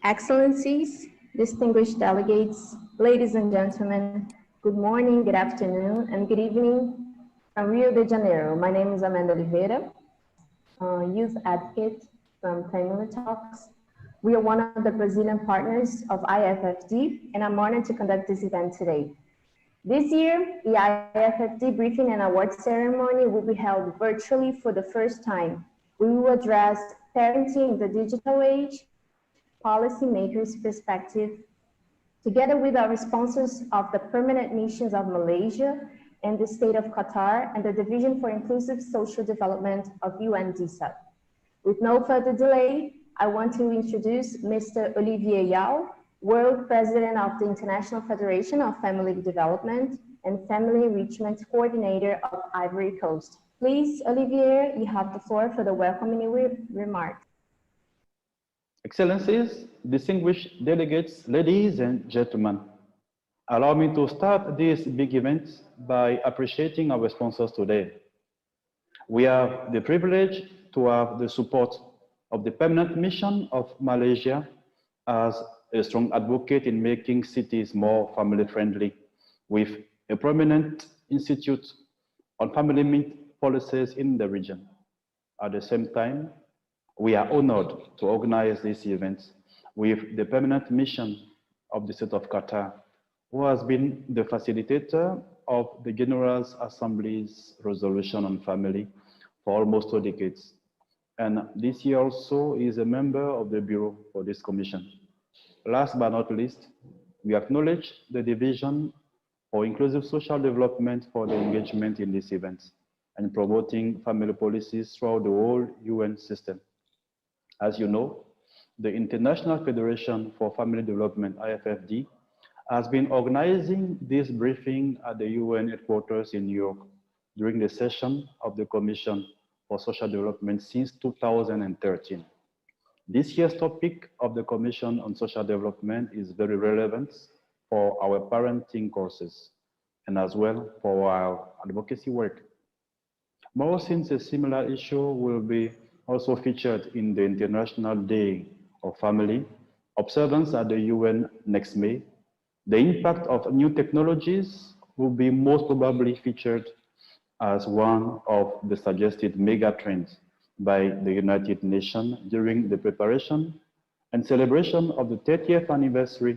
Excellencies, distinguished delegates, ladies and gentlemen, good morning, good afternoon, and good evening from Rio de Janeiro. My name is Amanda Oliveira, youth advocate from Family Talks. We are one of the Brazilian partners of IFFD, and I'm honored to conduct this event today. This year, the IFFD briefing and award ceremony will be held virtually for the first time. We will address parenting in the digital age, policymakers' perspective, together with our sponsors of the permanent missions of Malaysia and the state of Qatar and the Division for Inclusive Social Development of UN-DESA. With no further delay, I want to introduce Mr. Olivier Yao, World President of the International Federation of Family Development and Family Enrichment Coordinator of Ivory Coast. Please, Olivier, you have the floor for the welcoming remarks. Excellencies, distinguished delegates, ladies and gentlemen, allow me to start this big event by appreciating our sponsors today. We have the privilege to have the support of the permanent mission of Malaysia as a strong advocate in making cities more family-friendly, with a prominent institute on family policies in the region. At the same time, we are honored to organize this event with the permanent mission of the state of Qatar, who has been the facilitator of the General Assembly's resolution on family for almost 2 decades. And this year also is a member of the Bureau for this commission. Last but not least, we acknowledge the Division for Inclusive Social Development for the engagement in this event and promoting family policies throughout the whole UN system. As you know, the International Federation for Family Development, IFFD, has been organizing this briefing at the UN headquarters in New York during the session of the Commission for Social Development since 2013. This year's topic of the Commission on Social Development is very relevant for our parenting courses and as well for our advocacy work. More since a similar issue will be also featured in the International Day of Family, observance at the UN next May. The impact of new technologies will be most probably featured as one of the suggested mega trends by the United Nations during the preparation and celebration of the 30th anniversary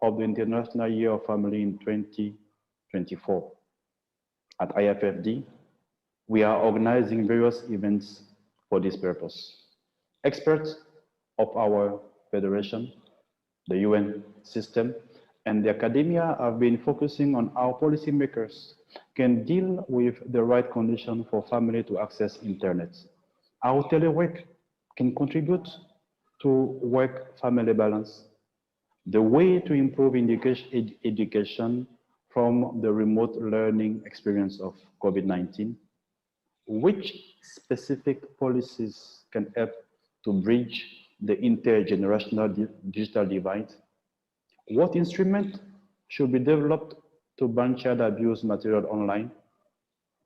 of the International Year of Family in 2024. At IFFD, we are organizing various events for this purpose. Experts of our federation, the UN system, and the academia have been focusing on how policymakers can deal with the right condition for family to access internet, how telework can contribute to work-family balance, the way to improve education from the remote learning experience of COVID-19, which specific policies can help to bridge the intergenerational digital divide, what instrument should be developed to ban child abuse material online,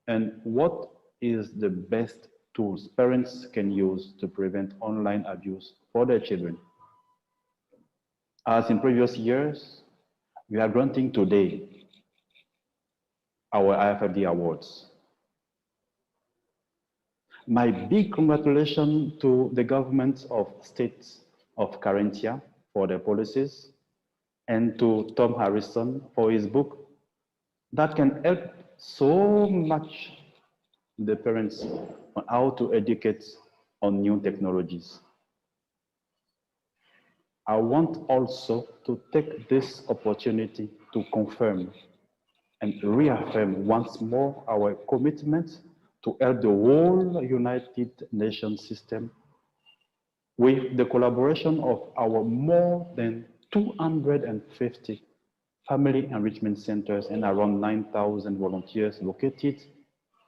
and what is the best tools parents can use to prevent online abuse for their children. As in previous years, we are granting today our IFFD awards. My big congratulations to the governments of states of Carinthia for their policies and to Tom Harrison for his book that can help so much the parents on how to educate on new technologies. I want also to take this opportunity to confirm and reaffirm once more our commitment to help the whole United Nations system with the collaboration of our more than 250 family enrichment centers and around 9,000 volunteers located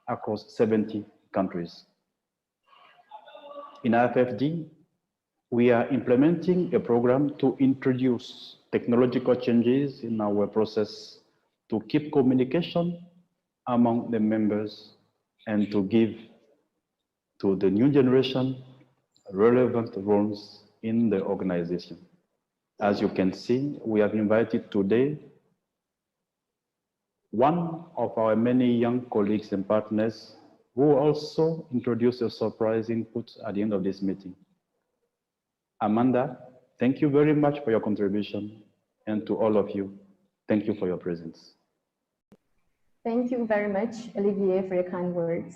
across 70 countries. In IFFD, we are implementing a program to introduce technological changes in our process to keep communication among the members and to give to the new generation relevant roles in the organization. As you can see, we have invited today one of our many young colleagues and partners who will also introduce a surprise input at the end of this meeting. Amanda, thank you very much for your contribution, and to all of you, thank you for your presence. Thank you very much, Olivier, for your kind words,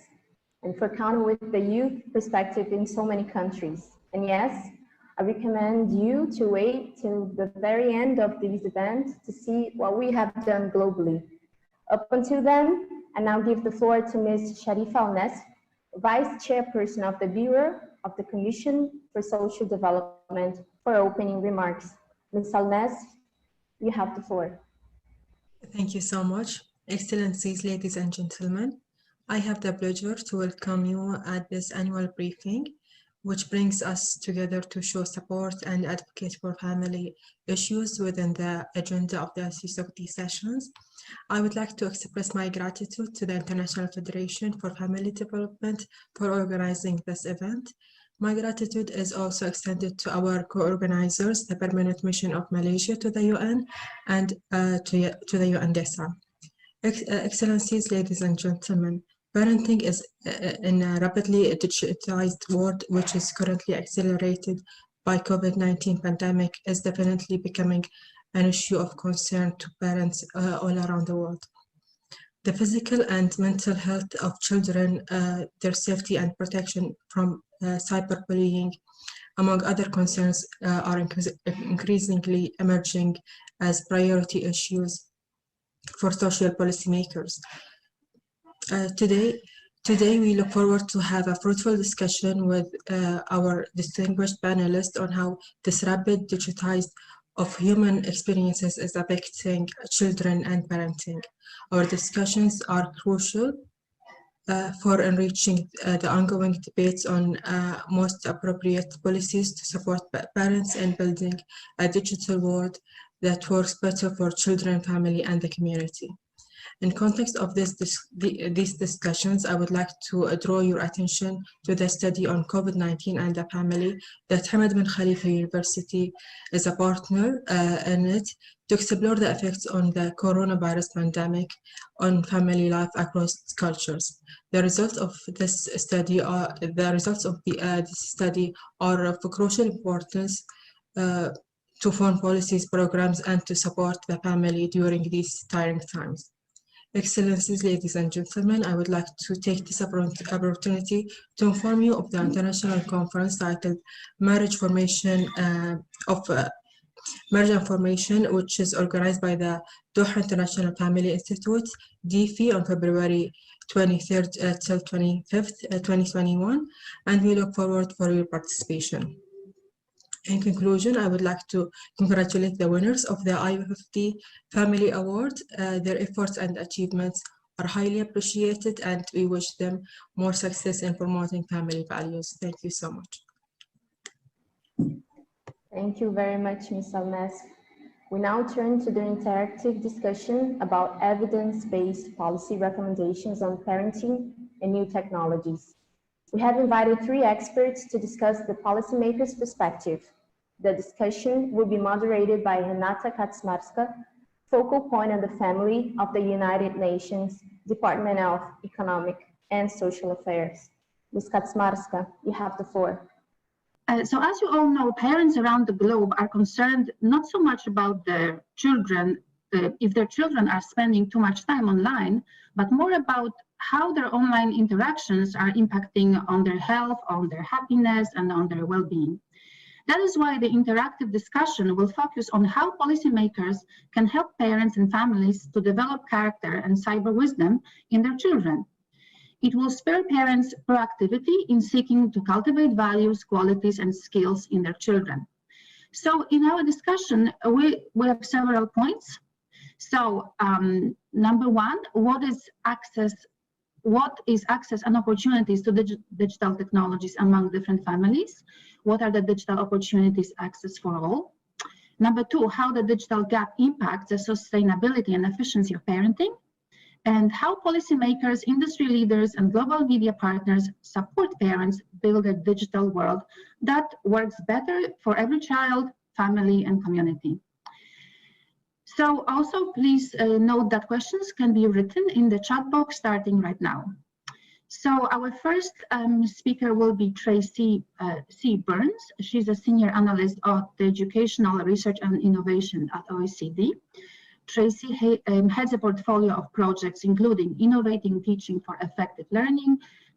and for counting with the youth perspective in so many countries. And yes, I recommend you to wait till the very end of this event to see what we have done globally. Up until then, I now give the floor to Ms. Sharifa Al-Nasr, Vice Chairperson of the Bureau of the Commission for Social Development, for opening remarks. Ms. Al-Nasr, you have the floor. Thank you so much. Excellencies, ladies and gentlemen, I have the pleasure to welcome you at this annual briefing, which brings us together to show support and advocate for family issues within the agenda of the CSocD sessions. I would like to express my gratitude to the International Federation for Family Development for organizing this event. My gratitude is also extended to our co-organizers, the Permanent Mission of Malaysia to the UN and to the UN-DESA. Excellencies, ladies and gentlemen, parenting is in a rapidly digitized world, which is currently accelerated by COVID-19 pandemic, is definitely becoming an issue of concern to parents all around the world. The physical and mental health of children, their safety and protection from cyberbullying, among other concerns, are increasingly emerging as priority issues for social policymakers. Today, we look forward to have a fruitful discussion with our distinguished panelists on how this rapid digitized of human experiences is affecting children and parenting. Our discussions are crucial for enriching the ongoing debates on most appropriate policies to support parents in building a digital world that works better for children, family, and the community. In context of these discussions, I would like to draw your attention to the study on COVID-19 and the family that Hamad bin Khalifa University is a partner in it to explore the effects on the coronavirus pandemic on family life across cultures. The results of this study are of crucial importance to form policies, programs, and to support the family during these trying times. Excellencies, ladies and gentlemen, I would like to take this opportunity to inform you of the international conference titled Marriage Formation, which is organized by the Doha International Family Institute, DFI, on February 23rd till 25th, 2021, and we look forward for your participation. In conclusion, I would like to congratulate the winners of the I-50 Family Award. Their efforts and achievements are highly appreciated, and we wish them more success in promoting family values. Thank you so much. Thank you very much, Ms. Al-Nasr. We now turn to the interactive discussion about evidence-based policy recommendations on parenting and new technologies. We have invited 3 experts to discuss the policymakers' perspective. The discussion will be moderated by Renata Kaczmarska, focal point on the family of the United Nations Department of Economic and Social Affairs. Ms. Kaczmarska, you have the floor. So as you all know, parents around the globe are concerned not so much about their children, if their children are spending too much time online, but more about how their online interactions are impacting on their health, on their happiness, and on their well-being. That is why the interactive discussion will focus on how policymakers can help parents and families to develop character and cyber wisdom in their children. It will spur parents' proactivity in seeking to cultivate values, qualities, and skills in their children. So in our discussion, we have several points. So number 1, what is access and opportunities to digital technologies among different families? What are the digital opportunities access for all? Number 2, how the digital gap impacts the sustainability and efficiency of parenting, and how policymakers, industry leaders, and global media partners support parents build a digital world that works better for every child, family, and community. So also please note that questions can be written in the chat box starting right now. So our first speaker will be Tracy C. Burns. She's a senior analyst at the Educational Research and Innovation at OECD. Tracy heads a portfolio of projects including innovating teaching for effective learning,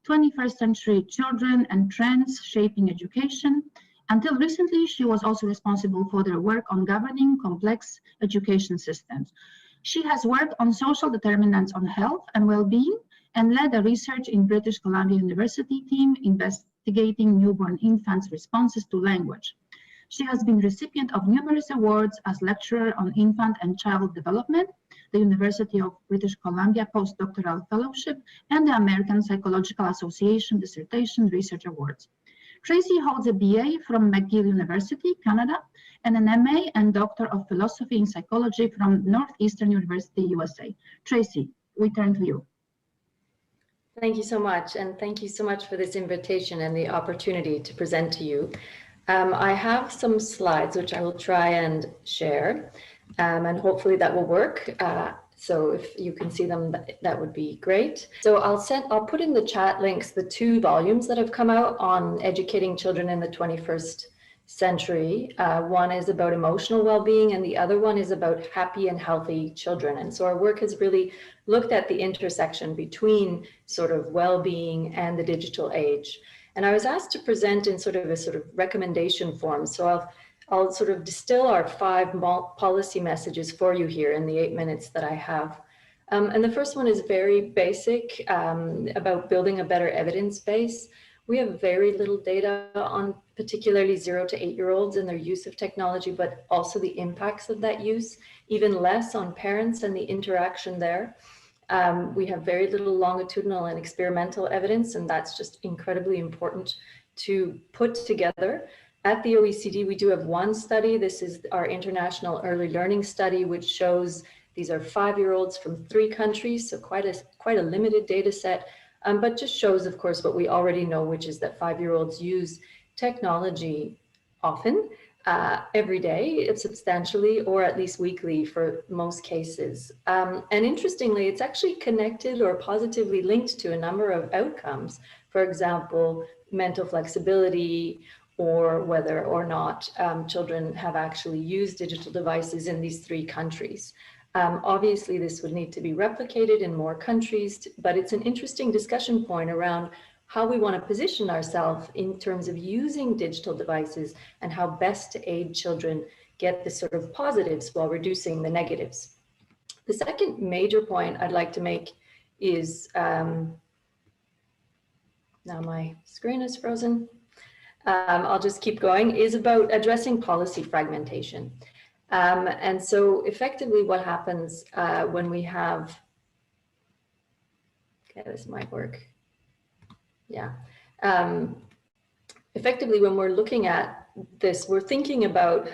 21st century children and trends shaping education. Until recently, she was also responsible for their work on governing complex education systems. She has worked on social determinants on health and well-being and led a research in British Columbia University team investigating newborn infants' responses to language. She has been recipient of numerous awards as lecturer on infant and child development, the University of British Columbia Postdoctoral Fellowship, and the American Psychological Association Dissertation Research Awards. Tracy holds a BA from McGill University, Canada, and an MA and Doctor of Philosophy in Psychology from Northeastern University, USA. Tracy, we turn to you. Thank you so much, and thank you so much for this invitation and the opportunity to present to you. I have some slides which I will try and share, and hopefully that will work. So if you can see them, that would be great. So I'll put in the chat links the 2 volumes that have come out on educating children in the 21st century. One is about emotional well-being and the other one is about happy and healthy children. And so our work has really looked at the intersection between sort of well-being and the digital age. And I was asked to present in sort of a recommendation form. So I'll sort of distill our 5 policy messages for you here in the 8 minutes that I have. And the first one is very basic about building a better evidence base. We have very little data on particularly 0 to 8-year-olds and their use of technology, but also the impacts of that use, even less on parents and the interaction there. We have very little longitudinal and experimental evidence, and that's just incredibly important to put together. At the OECD, we do have one study. This is our International Early Learning Study, which shows these are 5-year-olds from 3 countries, so quite a limited data set, but just shows, of course, what we already know, which is that 5-year-olds use technology often, every day, substantially, or at least weekly for most cases. And interestingly, it's actually connected or positively linked to a number of outcomes. For example, mental flexibility, or whether or not children have actually used digital devices in these 3 countries. Obviously, this would need to be replicated in more countries, but it's an interesting discussion point around how we want to position ourselves in terms of using digital devices and how best to aid children get the sort of positives while reducing the negatives. The second major point I'd like to make is, now my screen is frozen. I'll just keep going, is about addressing policy fragmentation. And so effectively what happens when we have, okay, this might work. Yeah. Effectively, when we're looking at this, we're thinking about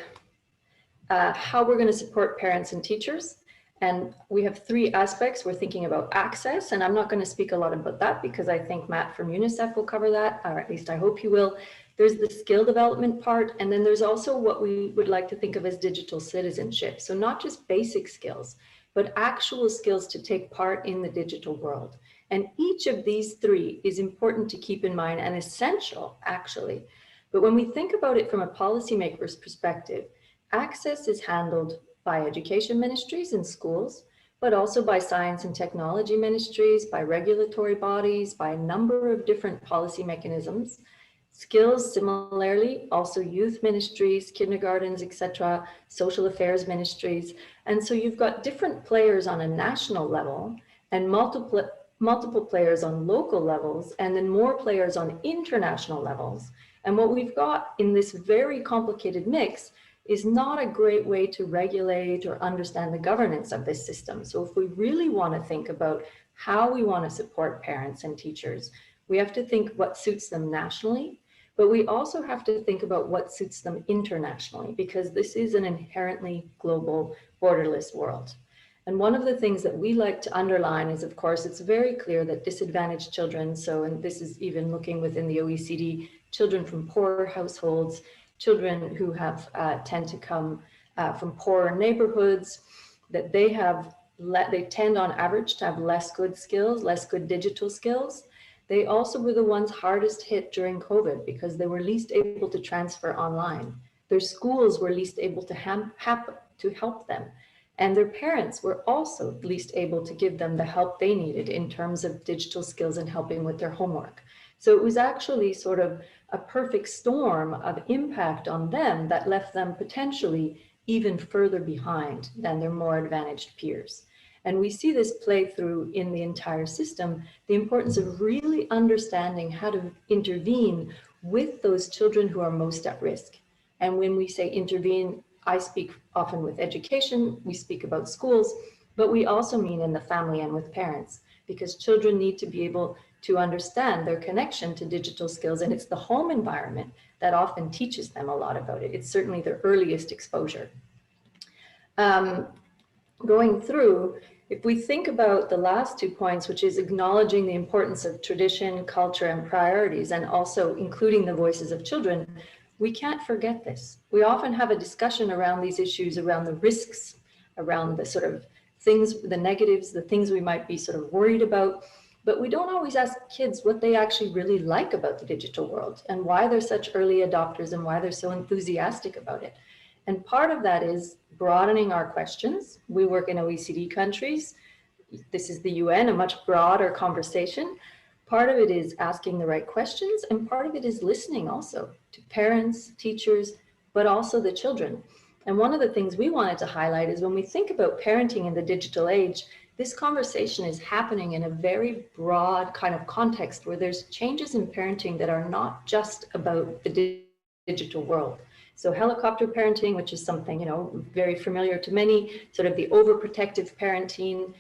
how we're going to support parents and teachers. And we have 3 aspects. We're thinking about access, and I'm not going to speak a lot about that because I think Matt from UNICEF will cover that, or at least I hope he will. There's the skill development part, and then there's also what we would like to think of as digital citizenship. So not just basic skills, but actual skills to take part in the digital world. And each of these 3 is important to keep in mind and essential, actually. But when we think about it from a policymaker's perspective, access is handled by education ministries in schools, but also by science and technology ministries, by regulatory bodies, by a number of different policy mechanisms. Skills, similarly, also youth ministries, kindergartens, etc., social affairs ministries. And so you've got different players on a national level and multiple players on local levels, and then more players on international levels. And what we've got in this very complicated mix is not a great way to regulate or understand the governance of this system. So if we really want to think about how we want to support parents and teachers, we have to think what suits them nationally, but we also have to think about what suits them internationally, because this is an inherently global, borderless world. And one of the things that we like to underline is, of course, it's very clear that disadvantaged children, so, and this is even looking within the OECD, children from poor households, children who have tend to come from poorer neighborhoods, that they tend on average to have less good skills, less good digital skills. They also were the ones hardest hit during COVID because they were least able to transfer online. Their schools were least able to help them. And their parents were also least able to give them the help they needed in terms of digital skills and helping with their homework. So it was actually sort of a perfect storm of impact on them that left them potentially even further behind than their more advantaged peers. And we see this play through in the entire system, the importance of really understanding how to intervene with those children who are most at risk. And when we say intervene, I speak often with education, we speak about schools, but we also mean in the family and with parents, because children need to be able to understand their connection to digital skills. And it's the home environment that often teaches them a lot about it. It's certainly their earliest exposure. Going through, if we think about the last 2 points, which is acknowledging the importance of tradition, culture, and priorities, and also including the voices of children, we can't forget this. We often have a discussion around these issues, around the risks, around the sort of things, the negatives, the things we might be sort of worried about, but we don't always ask kids what they actually really like about the digital world and why they're such early adopters and why they're so enthusiastic about it. And part of that is broadening our questions. We work in OECD countries. This is the UN, a much broader conversation. Part of it is asking the right questions, and part of it is listening also to parents, teachers, but also the children. And one of the things we wanted to highlight is when we think about parenting in the digital age, this conversation is happening in a very broad kind of context where there's changes in parenting that are not just about the digital world. So helicopter parenting, which is something, you know, very familiar to many, sort of the overprotective parenting,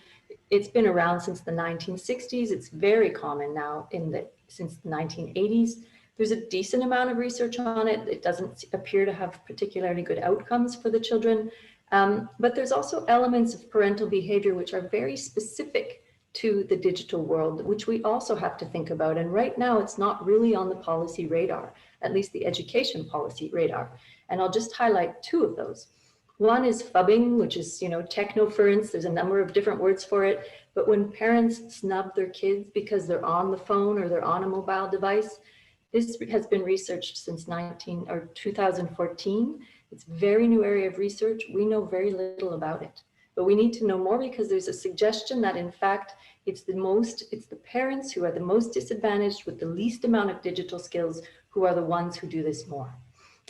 it's been around since the 1960s. It's very common now since the 1980s. There's a decent amount of research on it. It doesn't appear to have particularly good outcomes for the children. But there's also elements of parental behavior which are very specific to the digital world, which we also have to think about. And right now, it's not really on the policy radar, at least the education policy radar. And I'll just highlight 2 of those. One is phubbing, which is, you know, technoference. There's a number of different words for it. But when parents snub their kids because they're on the phone or they're on a mobile device, this has been researched since 2014. It's a very new area of research. We know very little about it, but we need to know more because there's a suggestion that in fact, it's the parents who are the most disadvantaged with the least amount of digital skills who are the ones who do this more.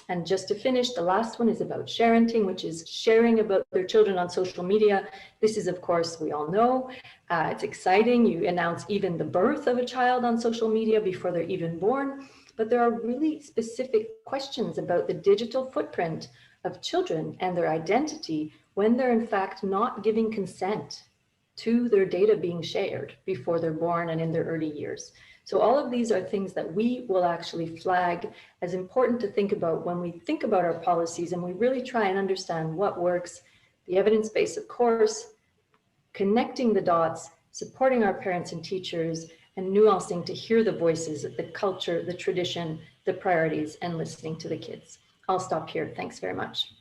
And just to finish, the last one is about sharenting, which is sharing about their children on social media. This is, of course, we all know, it's exciting. You announce even the birth of a child on social media before they're even born. But there are really specific questions about the digital footprint of children and their identity when they're in fact not giving consent to their data being shared before they're born and in their early years. So all of these are things that we will actually flag as important to think about when we think about our policies and we really try and understand what works, the evidence base, of course, connecting the dots, supporting our parents and teachers, and nuancing to hear the voices, the culture, the tradition, the priorities, and listening to the kids. I'll stop here. Thanks very much.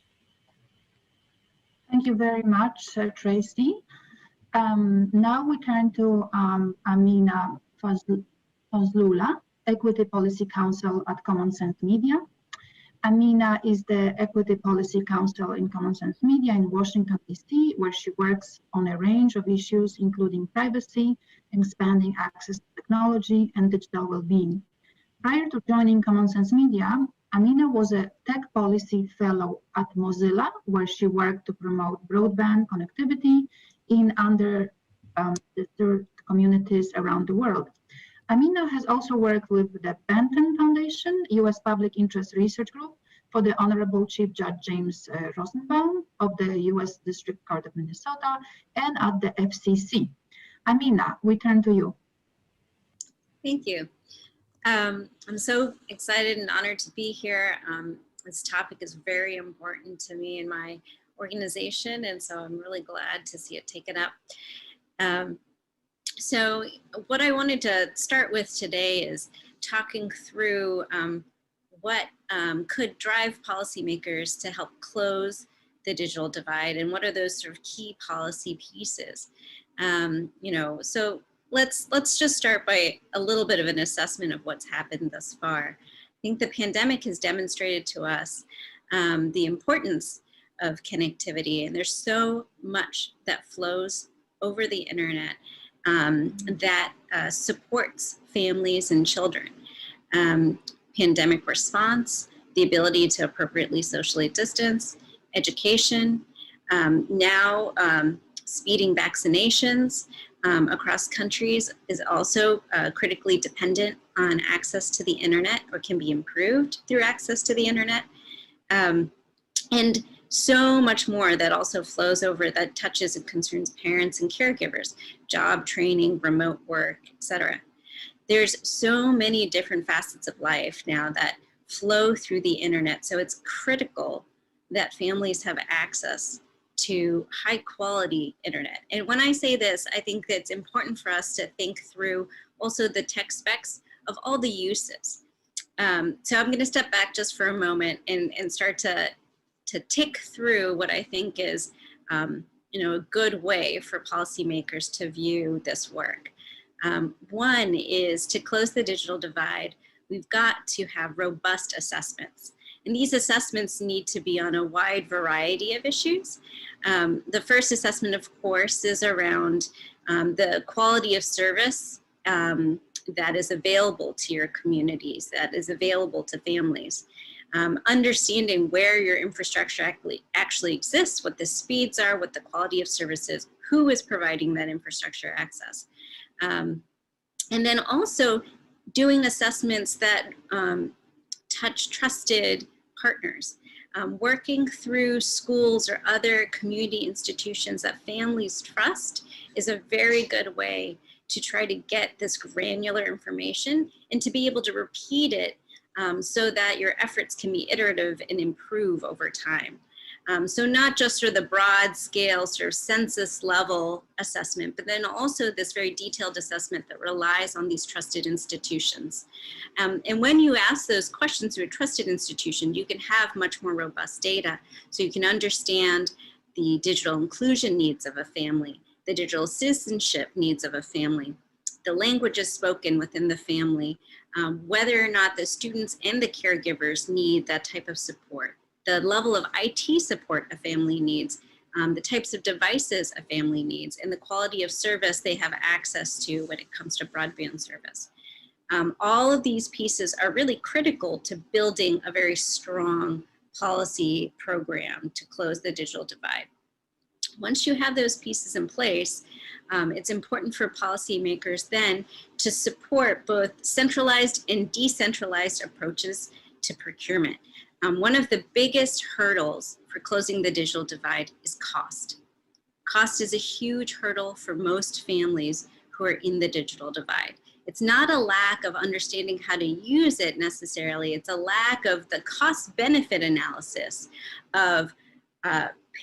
Thank you very much, Tracy. Now we turn to Amina Fazlullah, Equity Policy Counsel at Common Sense Media. Amina is the Equity Policy Counsel in Common Sense Media in Washington, D.C., where she works on a range of issues, including privacy, expanding access to technology, and digital well-being. Prior to joining Common Sense Media, Amina was a Tech Policy Fellow at Mozilla, where she worked to promote broadband connectivity in underserved communities around the world. Amina has also worked with the Benton Foundation, U.S. Public Interest Research Group, for the Honorable Chief Judge James Rosenbaum of the U.S. District Court of Minnesota and at the FCC. Amina, we turn to you. Thank you. I'm so excited and honored to be here. This topic is very important to me and my organization, and so I'm really glad to see it taken up. So what I wanted to start with today is talking through what could drive policymakers to help close the digital divide, and what are those sort of key policy pieces? You know, so let's just start by a little bit of an assessment of what's happened thus far. I think the pandemic has demonstrated to us the importance of connectivity, and there's so much that flows over the internet that supports families and children. Pandemic response, the ability to appropriately socially distance, education, now speeding vaccinations across countries is also critically dependent on access to the internet, or can be improved through access to the internet. And so much more that also flows over, that touches and concerns parents and caregivers, job training, remote work, etc. There's so many different facets of life now that flow through the internet. So it's critical that families have access to high quality internet. And when I say this, I think that it's important for us to think through also the tech specs of all the uses. So I'm going to step back just for a moment and start to tick through what I think is you know, a good way for policymakers to view this work. One is to close the digital divide. We've got to have robust assessments. And these assessments need to be on a wide variety of issues. The first assessment, of course, is around the quality of service that is available to your communities, that is available to families. Understanding where your infrastructure actually exists, what the speeds are, what the quality of service is, who is providing that infrastructure access. And then also doing assessments that touch trusted partners, working through schools or other community institutions that families trust is a very good way to try to get this granular information and to be able to repeat it so that your efforts can be iterative and improve over time. So not just sort of the broad scale sort of census level assessment, but then also this very detailed assessment that relies on these trusted institutions. And when you ask those questions to a trusted institution, you can have much more robust data. So you can understand the digital inclusion needs of a family, the digital citizenship needs of a family, the languages spoken within the family, whether or not the students and the caregivers need that type of support, the level of IT support a family needs, the types of devices a family needs, and the quality of service they have access to when it comes to broadband service. All of these pieces are really critical to building a very strong policy program to close the digital divide. Once you have those pieces in place, it's important for policymakers then to support both centralized and decentralized approaches to procurement. One of the biggest hurdles for closing the digital divide is cost. Cost is a huge hurdle for most families who are in the digital divide. It's not a lack of understanding how to use it necessarily, it's a lack of the cost-benefit analysis of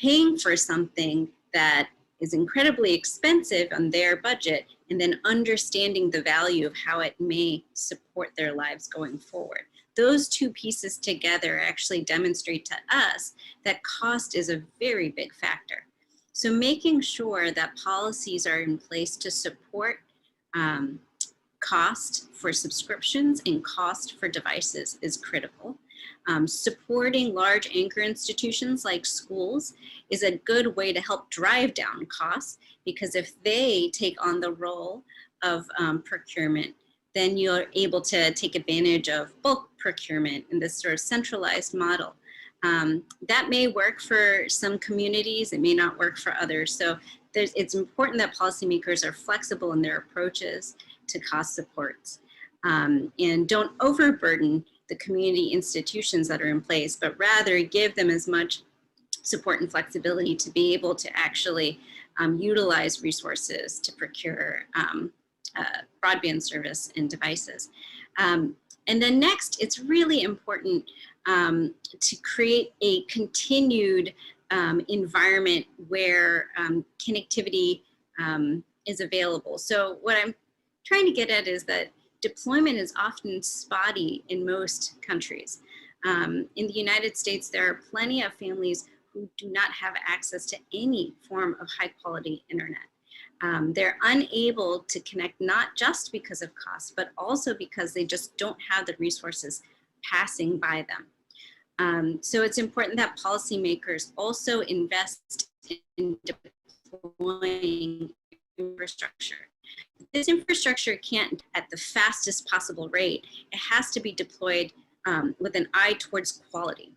paying for something that is incredibly expensive on their budget, and then understanding the value of how it may support their lives going forward. Those two pieces together actually demonstrate to us that cost is a very big factor. So making sure that policies are in place to support cost for subscriptions and cost for devices is critical. Supporting large anchor institutions like schools is a good way to help drive down costs, because if they take on the role of procurement, then you're able to take advantage of bulk procurement in this sort of centralized model. That may work for some communities, it may not work for others. So it's important that policymakers are flexible in their approaches to cost supports and don't overburden the community institutions that are in place, but rather give them as much support and flexibility to be able to actually utilize resources to procure broadband service and devices. And then next, it's really important to create a continued environment where connectivity is available. So what I'm trying to get at is that deployment is often spotty in most countries. In the United States, there are plenty of families who do not have access to any form of high quality internet. They're unable to connect not just because of cost, but also because they just don't have the resources passing by them. So it's important that policymakers also invest in deploying infrastructure. This infrastructure can't at the fastest possible rate. It has to be deployed with an eye towards quality.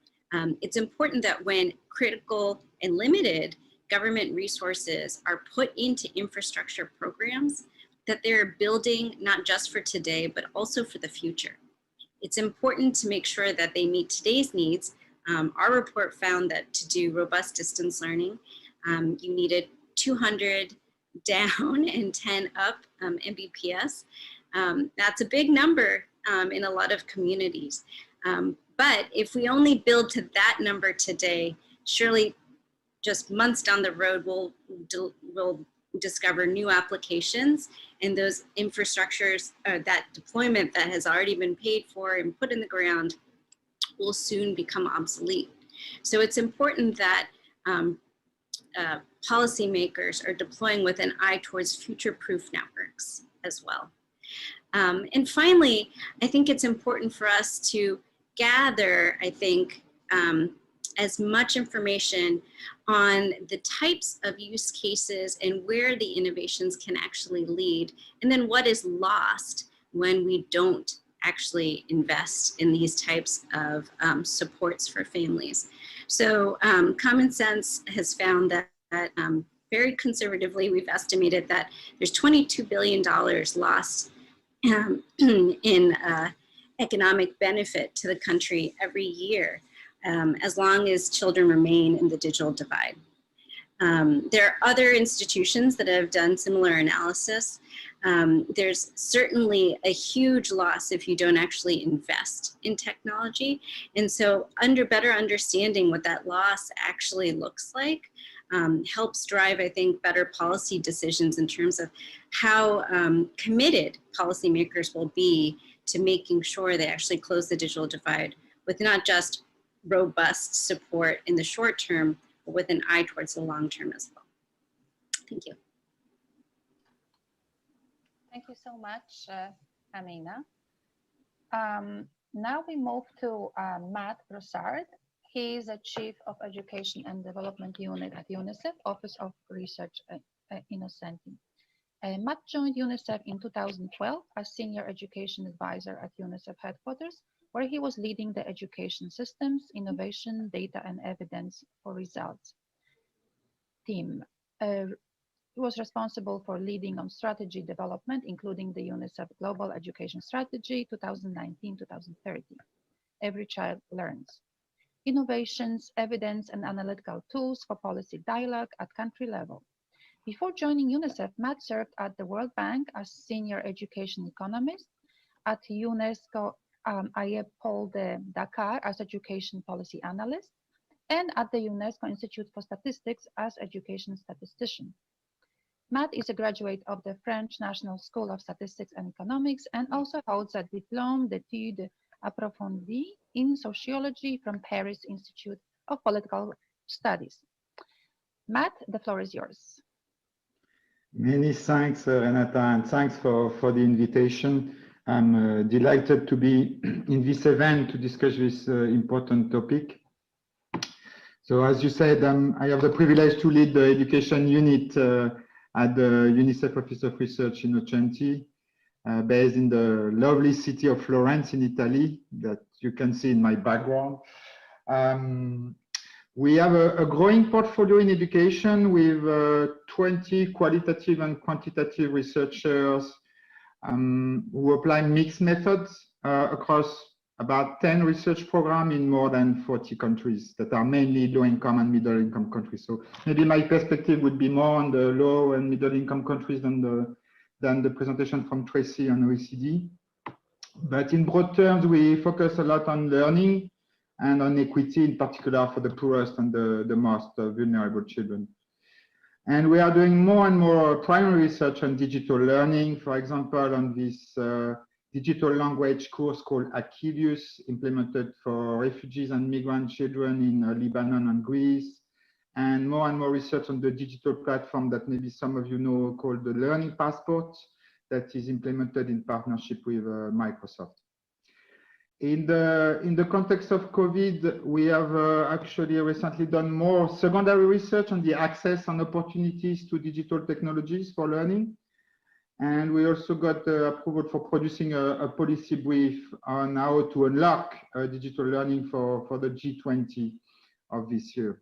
It's important that when critical and limited government resources are put into infrastructure programs, that they're building not just for today, but also for the future. It's important to make sure that they meet today's needs. Our report found that to do robust distance learning, you needed 200 down and 10 up Mbps. That's a big number in a lot of communities. But if we only build to that number today, surely just months down the road, we'll discover new applications, and those infrastructures, that deployment that has already been paid for and put in the ground will soon become obsolete. So it's important that policymakers are deploying with an eye towards future-proof networks as well. And finally, I think it's important for us to gather, I think, as much information on the types of use cases and where the innovations can actually lead, and then what is lost when we don't actually invest in these types of supports for families. So Common Sense has found that very conservatively, we've estimated that there's $22 billion lost in economic benefit to the country every year, as long as children remain in the digital divide. There are other institutions that have done similar analysis. There's certainly a huge loss if you don't actually invest in technology. And so better understanding what that loss actually looks like helps drive, I think, better policy decisions in terms of how committed policymakers will be to making sure they actually close the digital divide with not just robust support in the short term, but with an eye towards the long term as well. Thank you. Thank you so much, Amina. Now we move to Matt Broussard. He is a Chief of Education and Development Unit at UNICEF, Office of Research Innocenti. Matt joined UNICEF in 2012 as Senior Education Advisor at UNICEF headquarters, where he was leading the education systems, innovation, data, and evidence for results team. He was responsible for leading on strategy development, including the UNICEF Global Education Strategy 2019-2030. Every Child Learns. Innovations, evidence, and analytical tools for policy dialogue at country level. Before joining UNICEF, Matt served at the World Bank as Senior Education Economist, at UNESCO IEPOL de Dakar as Education Policy Analyst, and at the UNESCO Institute for Statistics as Education Statistician. Matt is a graduate of the French National School of Statistics and Economics and also holds a Diplôme d'études approfondies in Sociology from Paris Institute of Political Studies. Matt, the floor is yours. Many thanks, Renata, and thanks for the invitation. I'm delighted to be in this event to discuss this important topic. So as you said, I have the privilege to lead the education unit at the UNICEF Office of Research Innocenti, based in the lovely city of Florence in Italy, that you can see in my background. We have a growing portfolio in education with 20 qualitative and quantitative researchers who apply mixed methods across about 10 research programs in more than 40 countries that are mainly low-income and middle-income countries. So maybe my perspective would be more on the low and middle-income countries than the presentation from Tracy and OECD. But in broad terms, we focus a lot on learning and on equity, in particular for the poorest and the most vulnerable children. And we are doing more and more primary research on digital learning, for example, on this digital language course called Achilles, implemented for refugees and migrant children in Lebanon and Greece, and more research on the digital platform that maybe some of you know called the Learning Passport that is implemented in partnership with Microsoft. In the context of COVID, we have actually recently done more secondary research on the access and opportunities to digital technologies for learning. And we also got approval for producing a policy brief on how to unlock digital learning for the G20 of this year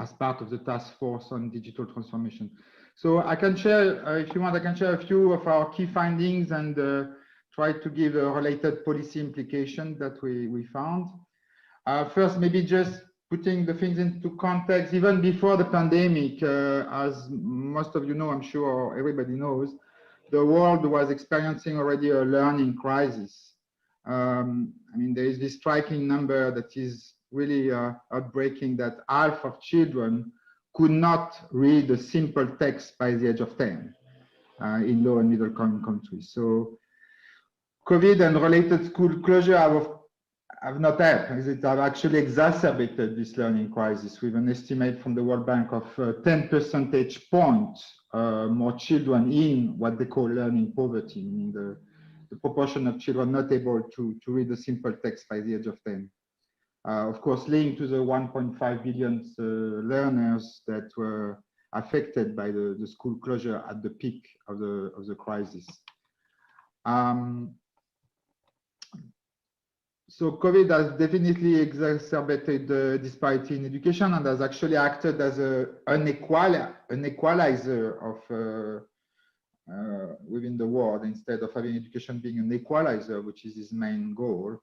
as part of the task force on digital transformation. So I can share, if you want, I can share a few of our key findings and try to give a related policy implication that we found. First, maybe just putting the things into context, even before the pandemic, as most of you know, I'm sure everybody knows, the world was experiencing already a learning crisis. I mean, there is this striking number that is really heartbreaking, that half of children could not read a simple text by the age of 10 in low and middle income countries. So COVID and related school closure have not helped. It have actually exacerbated this learning crisis with an estimate from the World Bank of 10 percentage points more children in what they call learning poverty, meaning the proportion of children not able to read a simple text by the age of 10. Of course, linked to the 1.5 billion learners that were affected by the school closure at the peak of the crisis. So COVID has definitely exacerbated the disparity in education and has actually acted as an equalizer of within the world, instead of having education being an equalizer, which is his main goal.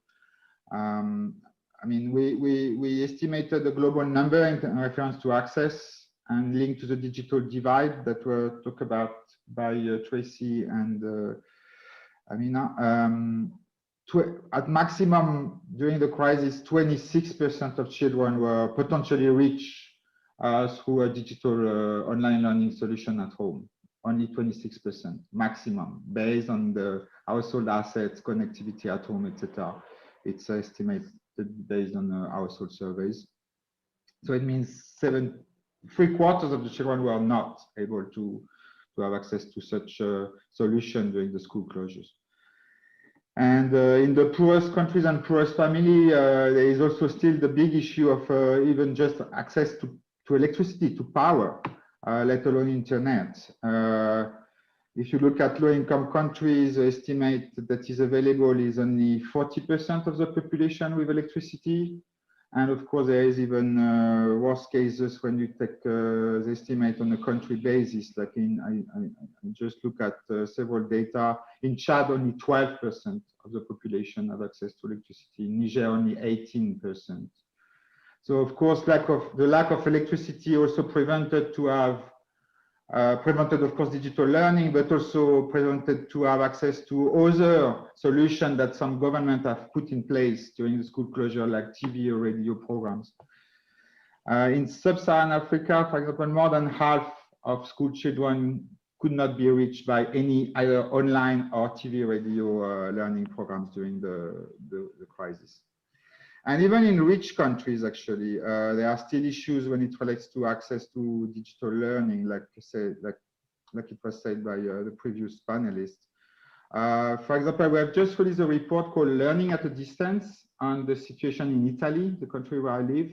I mean, we estimated the global number in reference to access and linked to the digital divide that were talked about by Tracy and Amina. At maximum during the crisis, 26% of children were potentially reached through a digital online learning solution at home. Only 26% maximum, based on the household assets, connectivity at home, etc. It's estimated based on household surveys. So it means 3/4 of the children were not able to have access to such a solution during the school closures. And in the poorest countries and poorest family, there is also still the big issue of even just access to electricity, to power, let alone internet. If you look at low-income countries, the estimate that is available is only 40% of the population with electricity. And of course, there is even worse cases when you take the estimate on a country basis. Like I just look at several data. In Chad, only 12% of the population have access to electricity. In Niger, only 18%. So of course, the lack of electricity also prevented, of course, digital learning, but also prevented to have access to other solutions that some governments have put in place during the school closure, like TV or radio programs. In sub-Saharan Africa, for example, more than half of school children could not be reached by any either online or TV radio learning programs during the crisis. And even in rich countries, actually, there are still issues when it relates to access to digital learning, like it was said by the previous panelists. For example, we have just released a report called Learning at a Distance on the situation in Italy, the country where I live.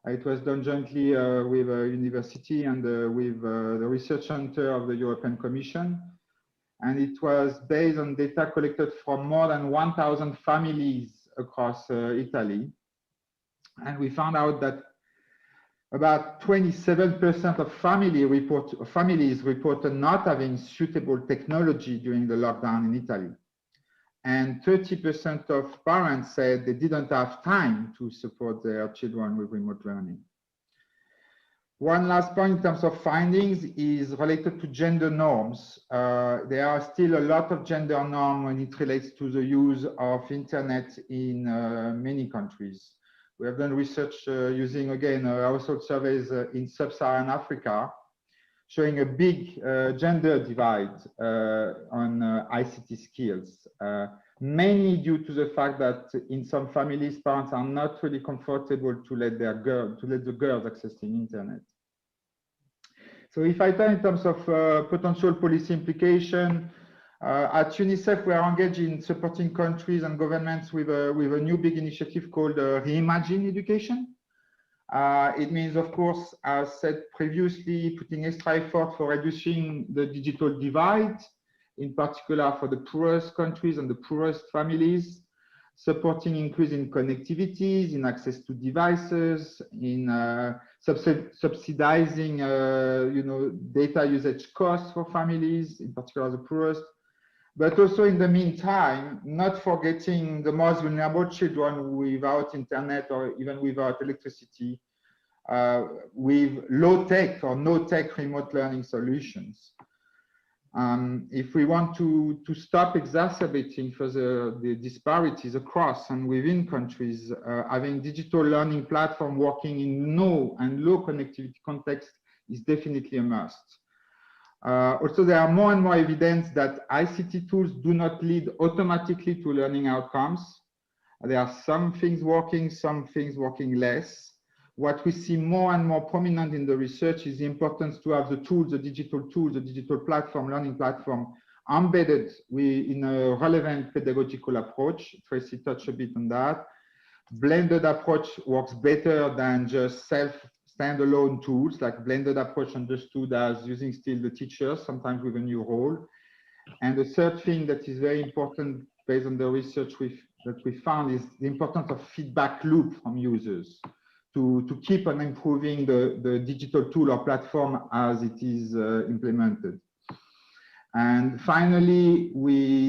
It was done jointly with a university and with the research center of the European Commission. And it was based on data collected from more than 1,000 families across Italy. And we found out that about 27% of families reported not having suitable technology during the lockdown in Italy. And 30% of parents said they didn't have time to support their children with remote learning. One last point in terms of findings is related to gender norms. There are still a lot of gender norms when it relates to the use of internet in many countries. We have done research using, again, household surveys in sub-Saharan Africa. showing a big gender divide on ICT skills, mainly due to the fact that in some families, parents are not really comfortable to let the girls access the internet. So if I turn in terms of potential policy implication, at UNICEF, we are engaged in supporting countries and governments with a new big initiative called Reimagine Education. It means, of course, as said previously, putting extra effort for reducing the digital divide, in particular for the poorest countries and the poorest families, supporting increase in connectivities, in access to devices, in subsidizing, data usage costs for families, in particular the poorest. But also in the meantime, not forgetting the most vulnerable children without internet or even without electricity, with low-tech or no-tech remote learning solutions. If we want to stop exacerbating further the disparities across and within countries, having digital learning platform working in no and low connectivity context is definitely a must. Also, there are more and more evidence that ICT tools do not lead automatically to learning outcomes. There are some things working, some things working less. What we see more and more prominent in the research is the importance to have the tools, the digital platform, learning platform, embedded in a relevant pedagogical approach. Tracy touched a bit on that. Blended approach works better than just standalone tools, like blended approach understood as using still the teachers, sometimes with a new role. And the third thing that is very important based on the research that we found is the importance of feedback loop from users to keep on improving the digital tool or platform as it is implemented. And finally,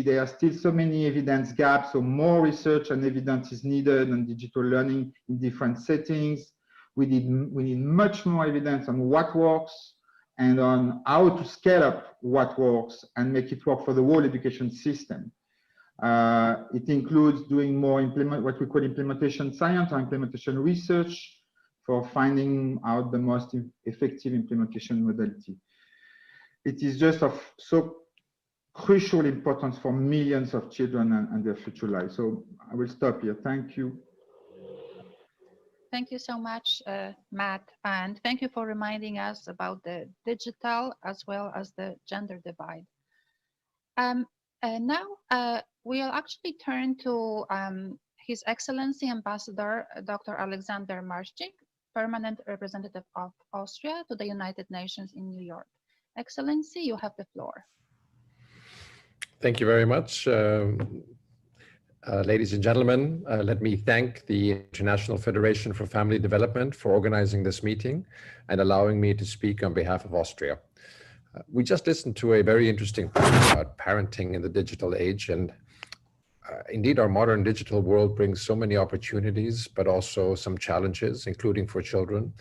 there are still so many evidence gaps, so more research and evidence is needed on digital learning in different settings. We need much more evidence on what works and on how to scale up what works and make it work for the whole education system. It includes doing more what we call implementation science or implementation research for finding out the most effective implementation modality. It is just of so crucial importance for millions of children and their future life. So I will stop here. Thank you. Thank you so much, Matt, and thank you for reminding us about the digital as well as the gender divide. Now we'll actually turn to His Excellency Ambassador Dr. Alexander Marschik, Permanent Representative of Austria to the United Nations in New York. Excellency, you have the floor. Thank you very much. Ladies and gentlemen, let me thank the International Federation for Family Development for organizing this meeting and allowing me to speak on behalf of Austria. We just listened to a very interesting point about parenting in the digital age, and indeed our modern digital world brings so many opportunities, but also some challenges, including for children.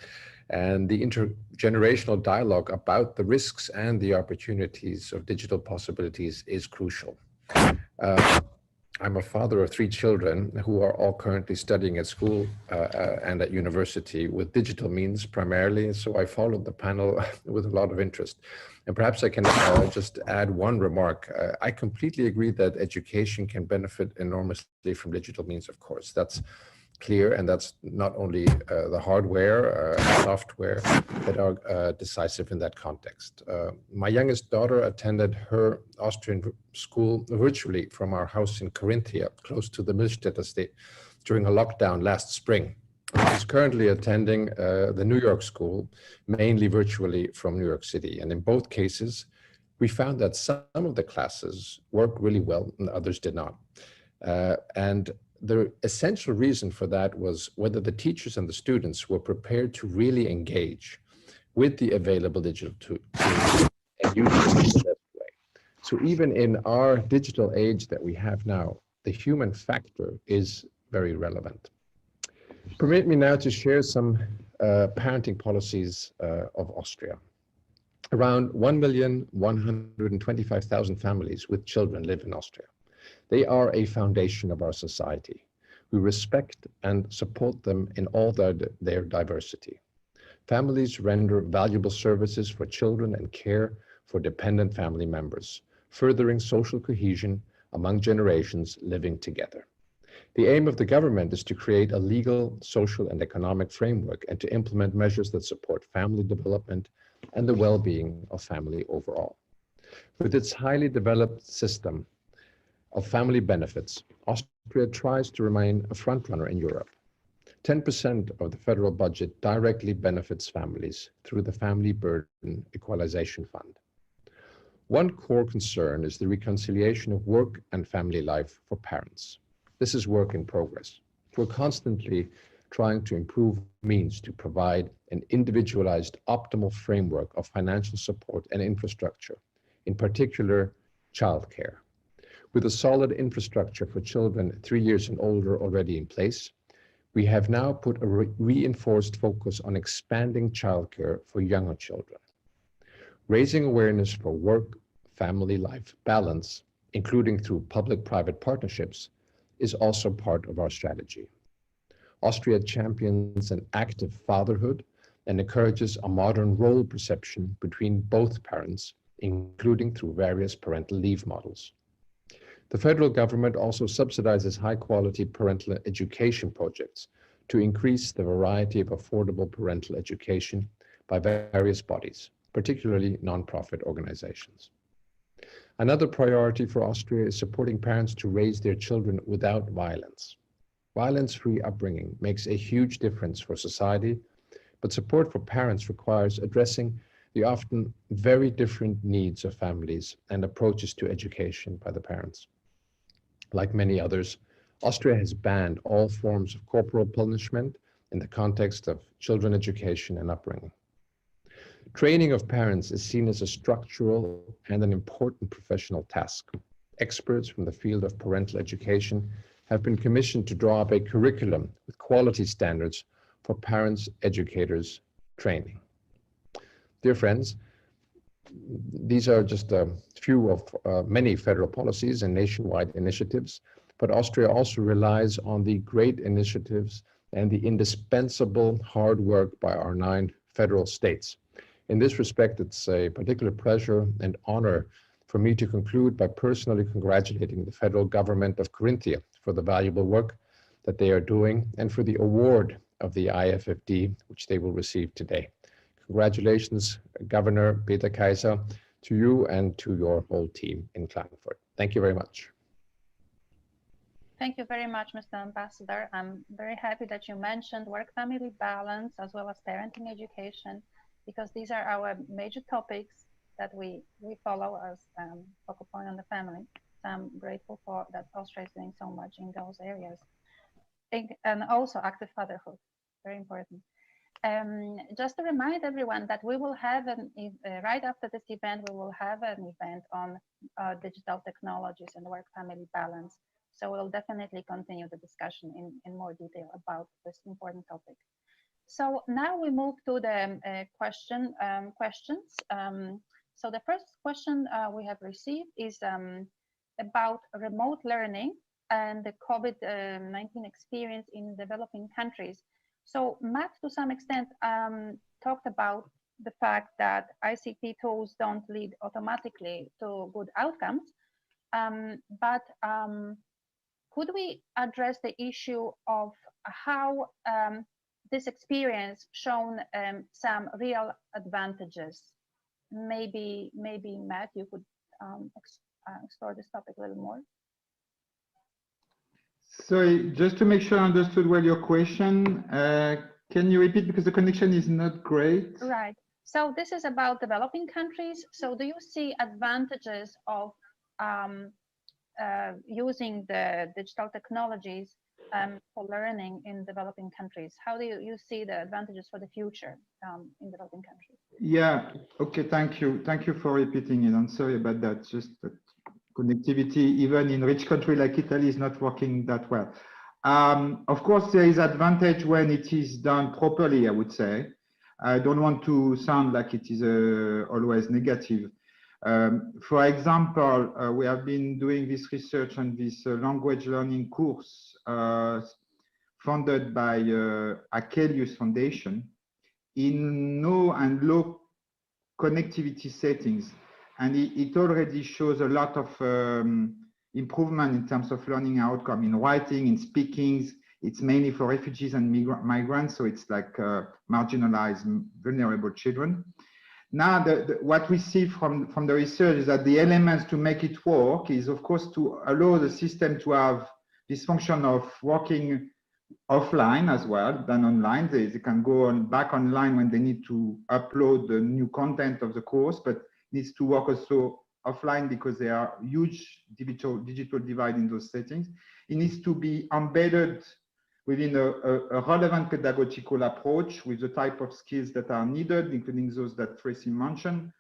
And the intergenerational dialogue about the risks and the opportunities of digital possibilities is crucial. I'm a father of 3 children who are all currently studying at school and at university with digital means primarily, so I followed the panel with a lot of interest. And perhaps I can just add one remark. I completely agree that education can benefit enormously from digital means, of course. That's clear, and that's not only the hardware and software that are decisive in that context. My youngest daughter attended her Austrian school virtually from our house in Carinthia, close to the Millstätter state, during a lockdown last spring. She's currently attending the New York school, mainly virtually from New York City. And in both cases, we found that some of the classes worked really well and others did not. And the essential reason for that was whether the teachers and the students were prepared to really engage with the available digital tools and use them in the best way. So even in our digital age that we have now, the human factor is very relevant. Permit me now to share some parenting policies of Austria. Around 1,125,000 families with children live in Austria. They are a foundation of our society. We respect and support them in all their diversity. Families render valuable services for children and care for dependent family members, furthering social cohesion among generations living together. The aim of the government is to create a legal, social, and economic framework and to implement measures that support family development and the well-being of family overall. With its highly developed system of family benefits, Austria tries to remain a frontrunner in Europe. 10% of the federal budget directly benefits families through the Family Burden Equalization Fund. One core concern is the reconciliation of work and family life for parents. This is work in progress. We're constantly trying to improve means to provide an individualized, optimal framework of financial support and infrastructure, in particular, childcare. With a solid infrastructure for children 3 years and older already in place, we have now put a reinforced focus on expanding childcare for younger children. Raising awareness for work-family life balance, including through public-private partnerships, is also part of our strategy. Austria champions an active fatherhood and encourages a modern role perception between both parents, including through various parental leave models. The federal government also subsidizes high-quality parental education projects to increase the variety of affordable parental education by various bodies, particularly nonprofit organizations. Another priority for Austria is supporting parents to raise their children without violence. Violence-free upbringing makes a huge difference for society, but support for parents requires addressing the often very different needs of families and approaches to education by the parents. Like many others, Austria has banned all forms of corporal punishment in the context of children education and upbringing. Training of parents is seen as a structural and an important professional task. Experts from the field of parental education have been commissioned to draw up a curriculum with quality standards for parents, educators, training. Dear friends, these are just a few of many federal policies and nationwide initiatives, but Austria also relies on the great initiatives and the indispensable hard work by our 9 federal states. In this respect, it's a particular pleasure and honor for me to conclude by personally congratulating the federal government of Carinthia for the valuable work that they are doing and for the award of the IFFD, which they will receive today. Congratulations, Governor Peter Kaiser, to you and to your whole team in Klagenfurt. Thank you very much. Thank you very much, Mr. Ambassador. I'm very happy that you mentioned work-family balance as well as parenting education, because these are our major topics that we follow as focal point on the family. So I'm grateful for that Austria is doing so much in those areas. And also active fatherhood, very important. Just to remind everyone that we will have right after this event, we will have an event on digital technologies and work-family balance. So we'll definitely continue the discussion in more detail about this important topic. So now we move to the questions. So the first question we have received is about remote learning and the COVID-19 experience in developing countries. So Matt, to some extent, talked about the fact that ICT tools don't lead automatically to good outcomes, but could we address the issue of how this experience shown some real advantages? Maybe Matt, you could explore this topic a little more. Sorry, just to make sure I understood well your question, can you repeat, because the connection is not great? Right. So this is about developing countries. So do you see advantages of using the digital technologies for learning in developing countries? How do you see the advantages for the future in developing countries? Yeah, okay, thank you. Thank you for repeating it. I'm sorry about that. Just that connectivity, even in rich country like Italy, is not working that well. Of course, there is advantage when it is done properly, I would say. I don't want to sound like it is always negative. For example, we have been doing this research on this language learning course funded by Akelius Foundation in no and low connectivity settings. And it already shows a lot of improvement in terms of learning outcome in writing, in speaking. It's mainly for refugees and migrants, so it's like marginalized, vulnerable children. Now, what we see from the research is that the elements to make it work is, of course, to allow the system to have this function of working offline as well than online. They can go back online when they need to upload the new content of the course, but needs to work also offline because there are huge digital divide in those settings. It needs to be embedded within a relevant pedagogical approach with the type of skills that are needed, including those that Tracy mentioned.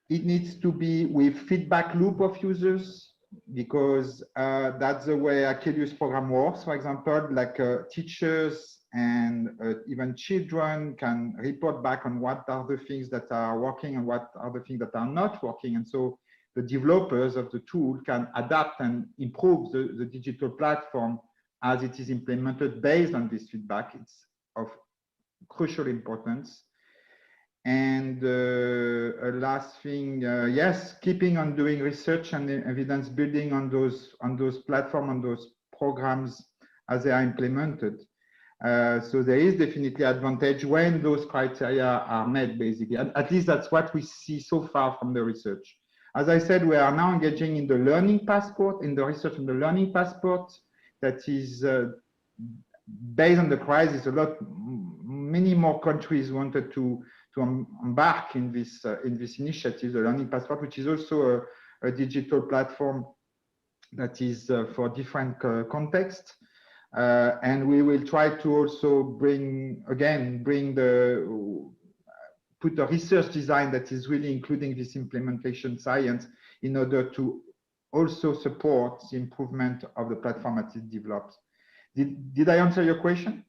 It needs to be with feedback loop of users, because that's the way Achilles program works. For example, like teachers and even children can report back on what are the things that are working and what are the things that are not working. And so the developers of the tool can adapt and improve the digital platform as it is implemented based on this feedback. It's of crucial importance. And a last thing, yes, keeping on doing research and evidence building on those platforms, on those programs as they are implemented. So there is definitely advantage when those criteria are met, basically. At least that's what we see so far from the research. As I said, we are now engaging in the learning passport, in the research on the learning passport that is based on the crisis. Many more countries wanted to embark in this initiative, the Learning Passport, which is also a digital platform that is for different contexts. And we will try to also put a research design that is really including this implementation science in order to also support the improvement of the platform as it develops. Did I answer your question?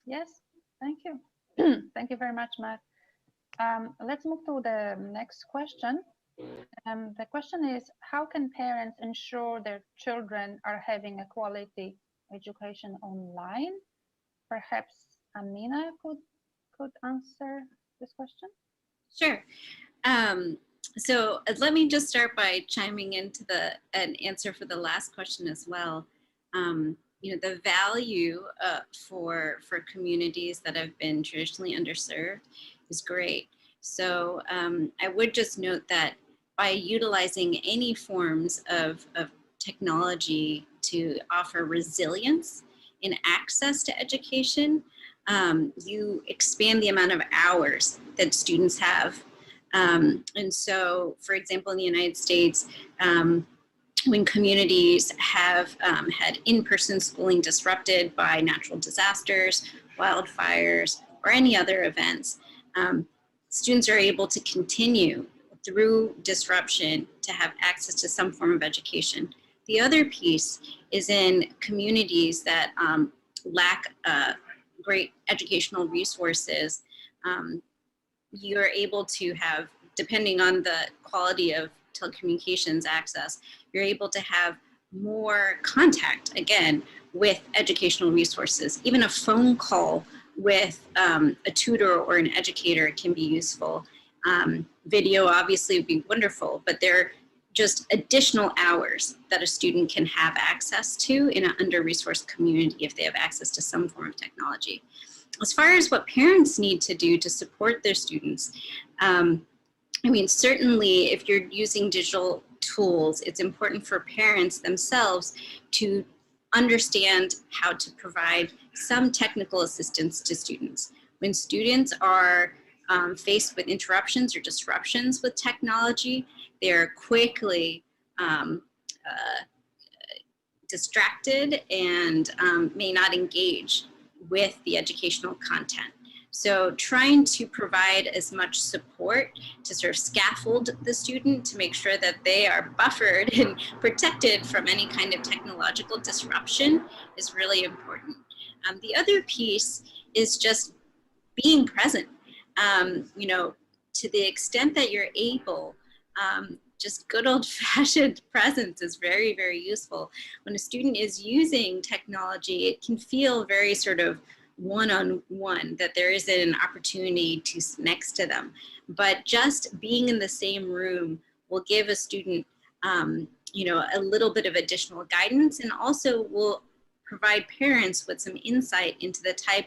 Yes, thank you. Thank you very much, Matt. Let's move to the next question. The question is, how can parents ensure their children are having a quality education online? Perhaps Amina could answer this question. Sure. So let me just start by chiming into an answer for the last question as well. You know, the value for communities that have been traditionally underserved is great. So I would just note that by utilizing any forms of technology to offer resilience in access to education, you expand the amount of hours that students have. And so, for example, in the United States, when communities have had in-person schooling disrupted by natural disasters, wildfires, or any other events, students are able to continue through disruption to have access to some form of education. The other piece is in communities that lack great educational resources. You're able to have, depending on the quality of telecommunications access, you're able to have more contact, again, with educational resources. Even a phone call with a tutor or an educator can be useful. Video obviously would be wonderful, but there are just additional hours that a student can have access to in an under-resourced community if they have access to some form of technology. As far as what parents need to do to support their students, I mean, certainly if you're using digital tools, it's important for parents themselves to understand how to provide some technical assistance to students. When students are faced with interruptions or disruptions with technology, they're quickly distracted and may not engage with the educational content. So trying to provide as much support to sort of scaffold the student to make sure that they are buffered and protected from any kind of technological disruption is really important. The other piece is just being present. You know, to the extent that you're able, just good old-fashioned presence is very, very useful. When a student is using technology, it can feel very sort of one-on-one, that there isn't an opportunity to sit next to them. But just being in the same room will give a student, you know, a little bit of additional guidance, and also will provide parents with some insight into the type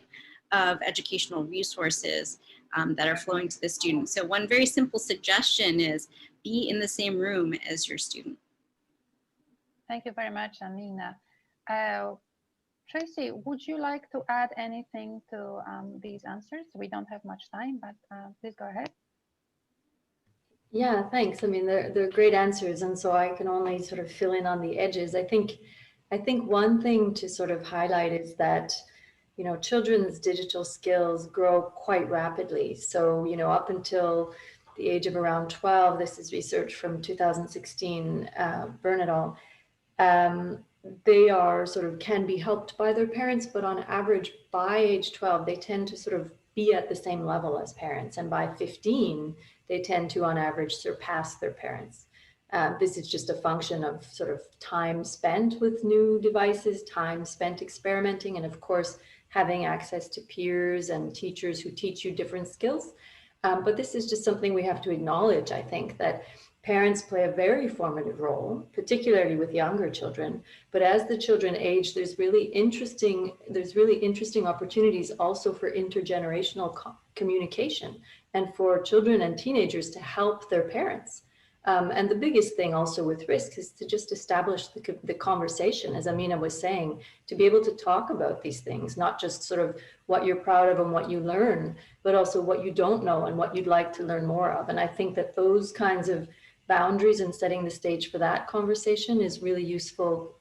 of educational resources that are flowing to the student. So one very simple suggestion is be in the same room as your student. Thank you very much, Amina. Tracy, would you like to add anything to these answers? We don't have much time, but please go ahead. Yeah, thanks. I mean, they're great answers, and so I can only sort of fill in on the edges. I think one thing to sort of highlight is that, you know, children's digital skills grow quite rapidly. So, you know, up until the age of around 12, this is research from 2016, Byrne et al. They are sort of can be helped by their parents, but on average by age 12, they tend to sort of be at the same level as parents. And by 15, they tend to on average surpass their parents. This is just a function of sort of time spent with new devices, time spent experimenting, and of course, having access to peers and teachers who teach you different skills. But this is just something we have to acknowledge, I think, that parents play a very formative role, particularly with younger children. But as the children age, there's really interesting opportunities also for intergenerational communication and for children and teenagers to help their parents. And the biggest thing also with risks is to just establish the conversation, as Amina was saying, to be able to talk about these things, not just sort of what you're proud of and what you learn, but also what you don't know and what you'd like to learn more of. And I think that those kinds of boundaries and setting the stage for that conversation is really useful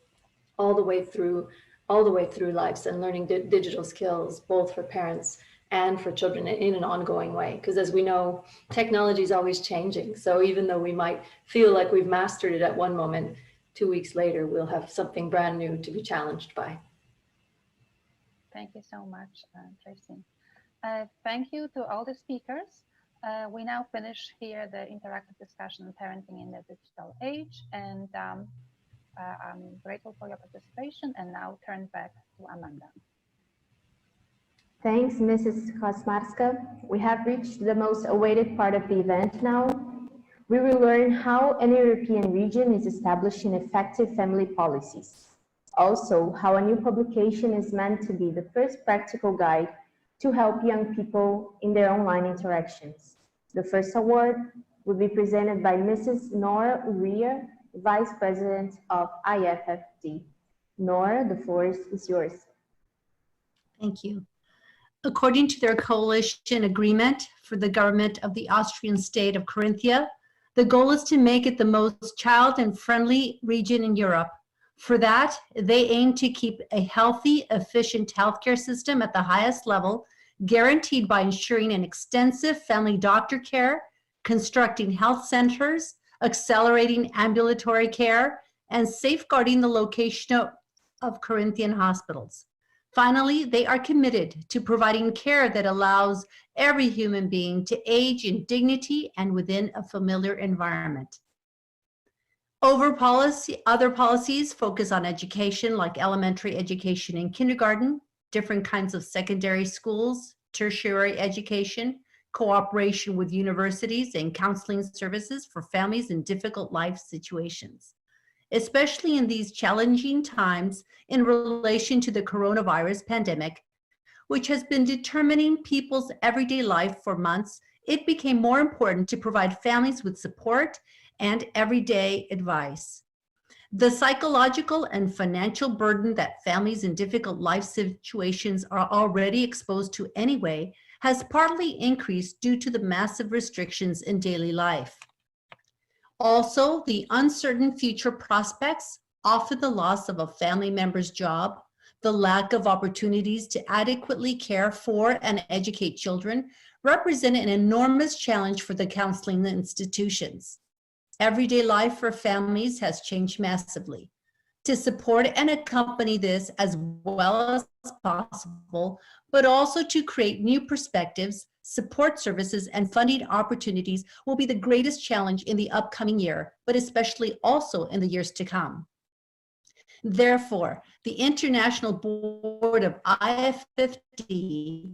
all the way through lives, and learning digital skills, both for parents and for children in an ongoing way. Because as we know, technology is always changing. So even though we might feel like we've mastered it at one moment, 2 weeks later, we'll have something brand new to be challenged by. Thank you so much, Tracy. Thank you to all the speakers. We now finish here the interactive discussion on parenting in the digital age. And I'm grateful for your participation, and now turn back to Amanda. Thanks, Mrs. Kosmarska. We have reached the most awaited part of the event now. We will learn how an European region is establishing effective family policies. Also, how a new publication is meant to be the first practical guide to help young people in their online interactions. The first award will be presented by Mrs. Nora Uriah, Vice President of IFFD. Nora, the floor is yours. Thank you. According to their coalition agreement for the government of the Austrian state of Carinthia, the goal is to make it the most child and friendly region in Europe. For that, they aim to keep a healthy, efficient healthcare system at the highest level, guaranteed by ensuring an extensive family doctor care, constructing health centers, accelerating ambulatory care, and safeguarding the location of Corinthian hospitals. Finally, they are committed to providing care that allows every human being to age in dignity and within a familiar environment. Other policies focus on education, like elementary education and kindergarten, different kinds of secondary schools, tertiary education, cooperation with universities, and counseling services for families in difficult life situations, especially in these challenging times in relation to the coronavirus pandemic, which has been determining people's everyday life for months. It became more important to provide families with support and everyday advice. The psychological and financial burden that families in difficult life situations are already exposed to anyway has partly increased due to the massive restrictions in daily life. Also, the uncertain future prospects, often the loss of a family member's job, the lack of opportunities to adequately care for and educate children, represent an enormous challenge for the counseling institutions. Everyday life for families has changed massively. To support and accompany this as well as possible, but also to create new perspectives, support services, and funding opportunities will be the greatest challenge in the upcoming year, but especially also in the years to come. Therefore, the International Board of IFFD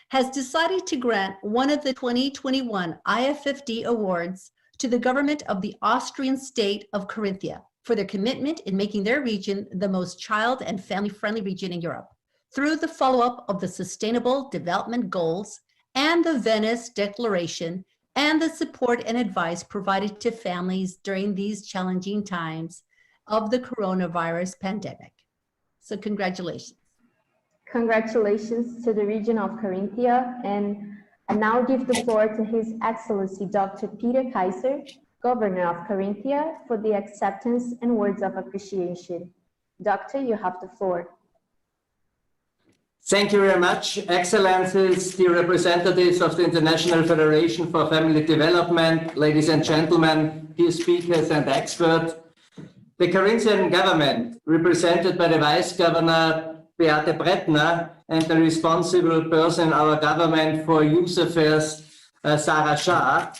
has decided to grant one of the 2021 IFFD awards to the government of the Austrian state of Carinthia for their commitment in making their region the most child and family-friendly region in Europe through the follow-up of the Sustainable Development Goals and the Venice Declaration and the support and advice provided to families during these challenging times of the coronavirus pandemic. So congratulations. Congratulations to the region of Carinthia, and I now give the floor to His Excellency Dr. Peter Kaiser, Governor of Carinthia, for the acceptance and words of appreciation. Doctor, you have the floor. Thank you very much, Excellencies, the representatives of the International Federation for Family Development, ladies and gentlemen, dear speakers and experts. The Carinthian government, represented by the Vice Governor Beate Brettner and the responsible person in our government for youth affairs, Sarah Shah,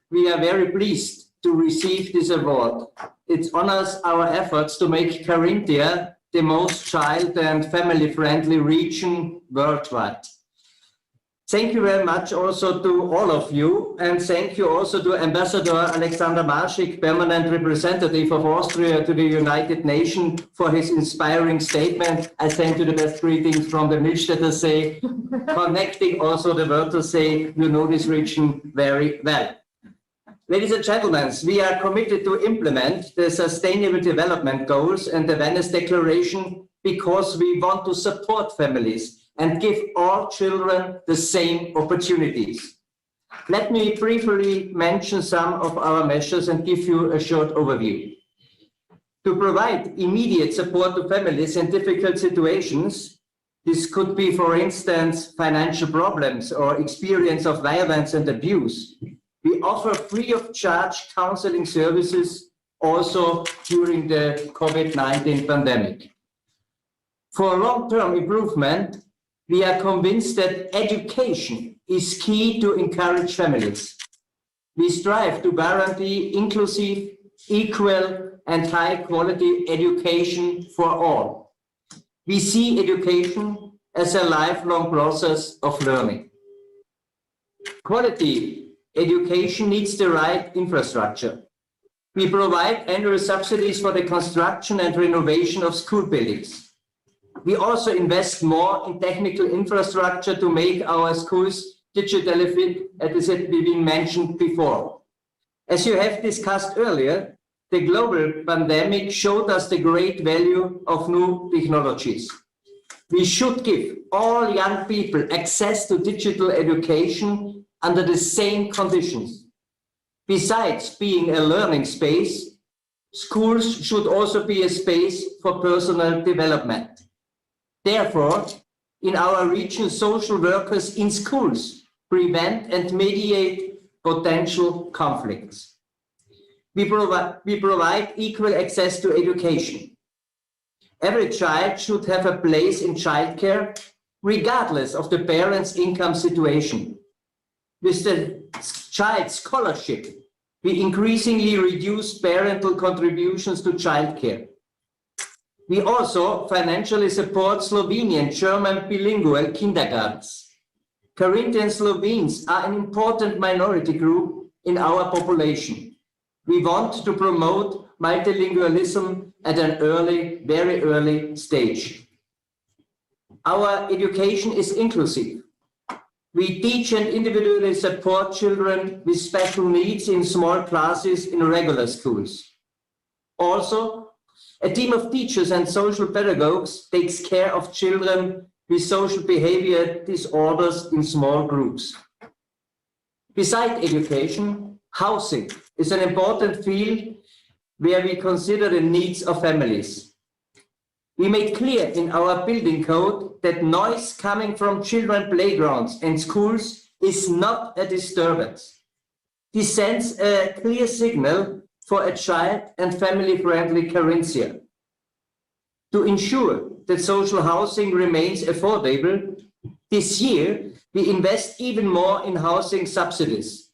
we are very pleased to receive this award. It honors our efforts to make Carinthia the most child and family-friendly region worldwide. Thank you very much also to all of you, and thank you also to Ambassador Alexander Marschik, Permanent Representative of Austria to the United Nations, for his inspiring statement. I send you the best greetings from the Milchstädter See, connecting also the Wörther See. You know this region very well. Ladies and gentlemen, we are committed to implement the Sustainable Development Goals and the Venice Declaration because we want to support families and give all children the same opportunities. Let me briefly mention some of our measures and give you a short overview. To provide immediate support to families in difficult situations, this could be, for instance, financial problems or experience of violence and abuse. We offer free of charge counseling services also during the COVID-19 pandemic. For long-term improvement, we are convinced that education is key to encourage families. We strive to guarantee inclusive, equal, and high-quality education for all. We see education as a lifelong process of learning. Quality education needs the right infrastructure. We provide annual subsidies for the construction and renovation of school buildings. We also invest more in technical infrastructure to make our schools digitally fit, as it has been mentioned before. As you have discussed earlier, the global pandemic showed us the great value of new technologies. We should give all young people access to digital education under the same conditions. Besides being a learning space, schools should also be a space for personal development. Therefore, in our region, social workers in schools prevent and mediate potential conflicts. We provide equal access to education. Every child should have a place in childcare, regardless of the parents' income situation. With the child scholarship, we increasingly reduce parental contributions to childcare. We also financially support Slovenian German bilingual kindergartens. Carinthian Slovenes are an important minority group in our population. We want to promote multilingualism at an early, very early stage. Our education is inclusive. We teach and individually support children with special needs in small classes in regular schools. Also, a team of teachers and social pedagogues takes care of children with social behavior disorders in small groups. Besides education, housing is an important field where we consider the needs of families. We made clear in our building code that noise coming from children's playgrounds and schools is not a disturbance. This sends a clear signal for a child and family-friendly Carinthia. To ensure that social housing remains affordable, this year we invest even more in housing subsidies.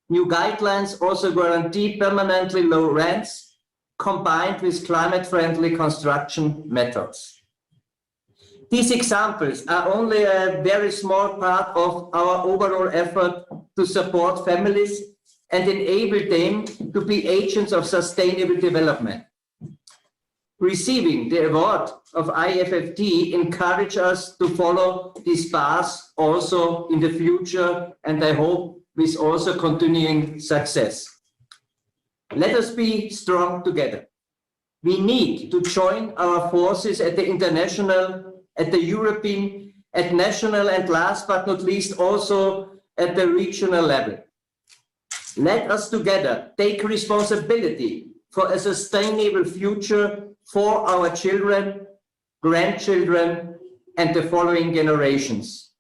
New guidelines also guarantee permanently low rents, combined with climate-friendly construction methods. These examples are only a very small part of our overall effort to support families and enable them to be agents of sustainable development. Receiving the award of IFFD encourages us to follow this path also in the future, and I hope with also continuing success. Let us be strong together. We need to join our forces at the international, at the European, at national, and last but not least also at the regional level. Let us together take responsibility for a sustainable future for our children, grandchildren, and the following generations.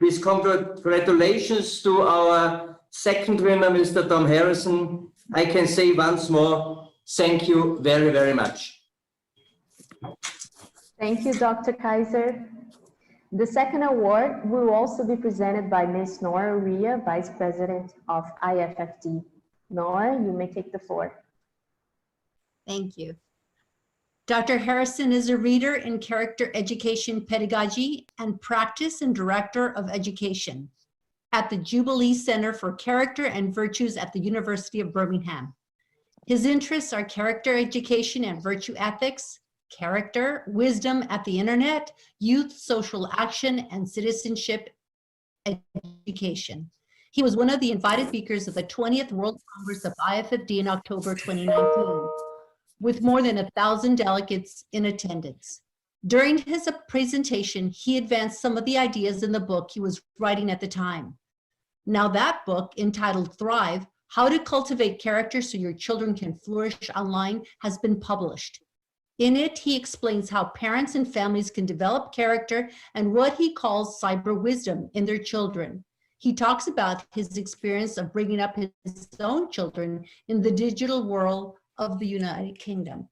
With congratulations to our second winner, Mr. Tom Harrison, I can say once more, thank you very, very much. Thank you, Dr. Kaiser. The second award will also be presented by Ms. Nora Ria, Vice President of IFFD. Nora, you may take the floor. Thank you. Dr. Harrison is a reader in character education pedagogy and practice and director of education at the Jubilee Center for Character and Virtues at the University of Birmingham. His interests are character education and virtue ethics, character, wisdom at the internet, youth social action, and citizenship education. He was one of the invited speakers of the 20th World Congress of IFFD in October 2019, with more than 1,000 delegates in attendance. During his presentation, he advanced some of the ideas in the book he was writing at the time. Now that book, entitled Thrive, How to Cultivate Character So Your Children Can Flourish Online, has been published. In it, he explains how parents and families can develop character and what he calls cyber wisdom in their children. He talks about his experience of bringing up his own children in the digital world of the United Kingdom.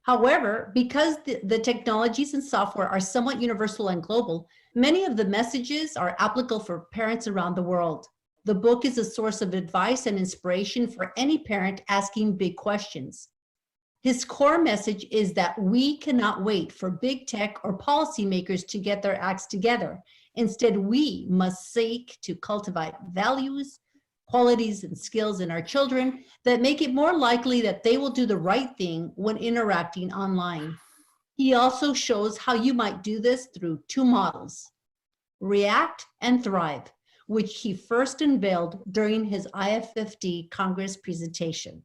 However, because the technologies and software are somewhat universal and global, many of the messages are applicable for parents around the world. The book is a source of advice and inspiration for any parent asking big questions. His core message is that we cannot wait for big tech or policymakers to get their acts together. Instead, we must seek to cultivate values, qualities, and skills in our children that make it more likely that they will do the right thing when interacting online. He also shows how you might do this through two models, React and Thrive, which he first unveiled during his IFFD Congress presentation.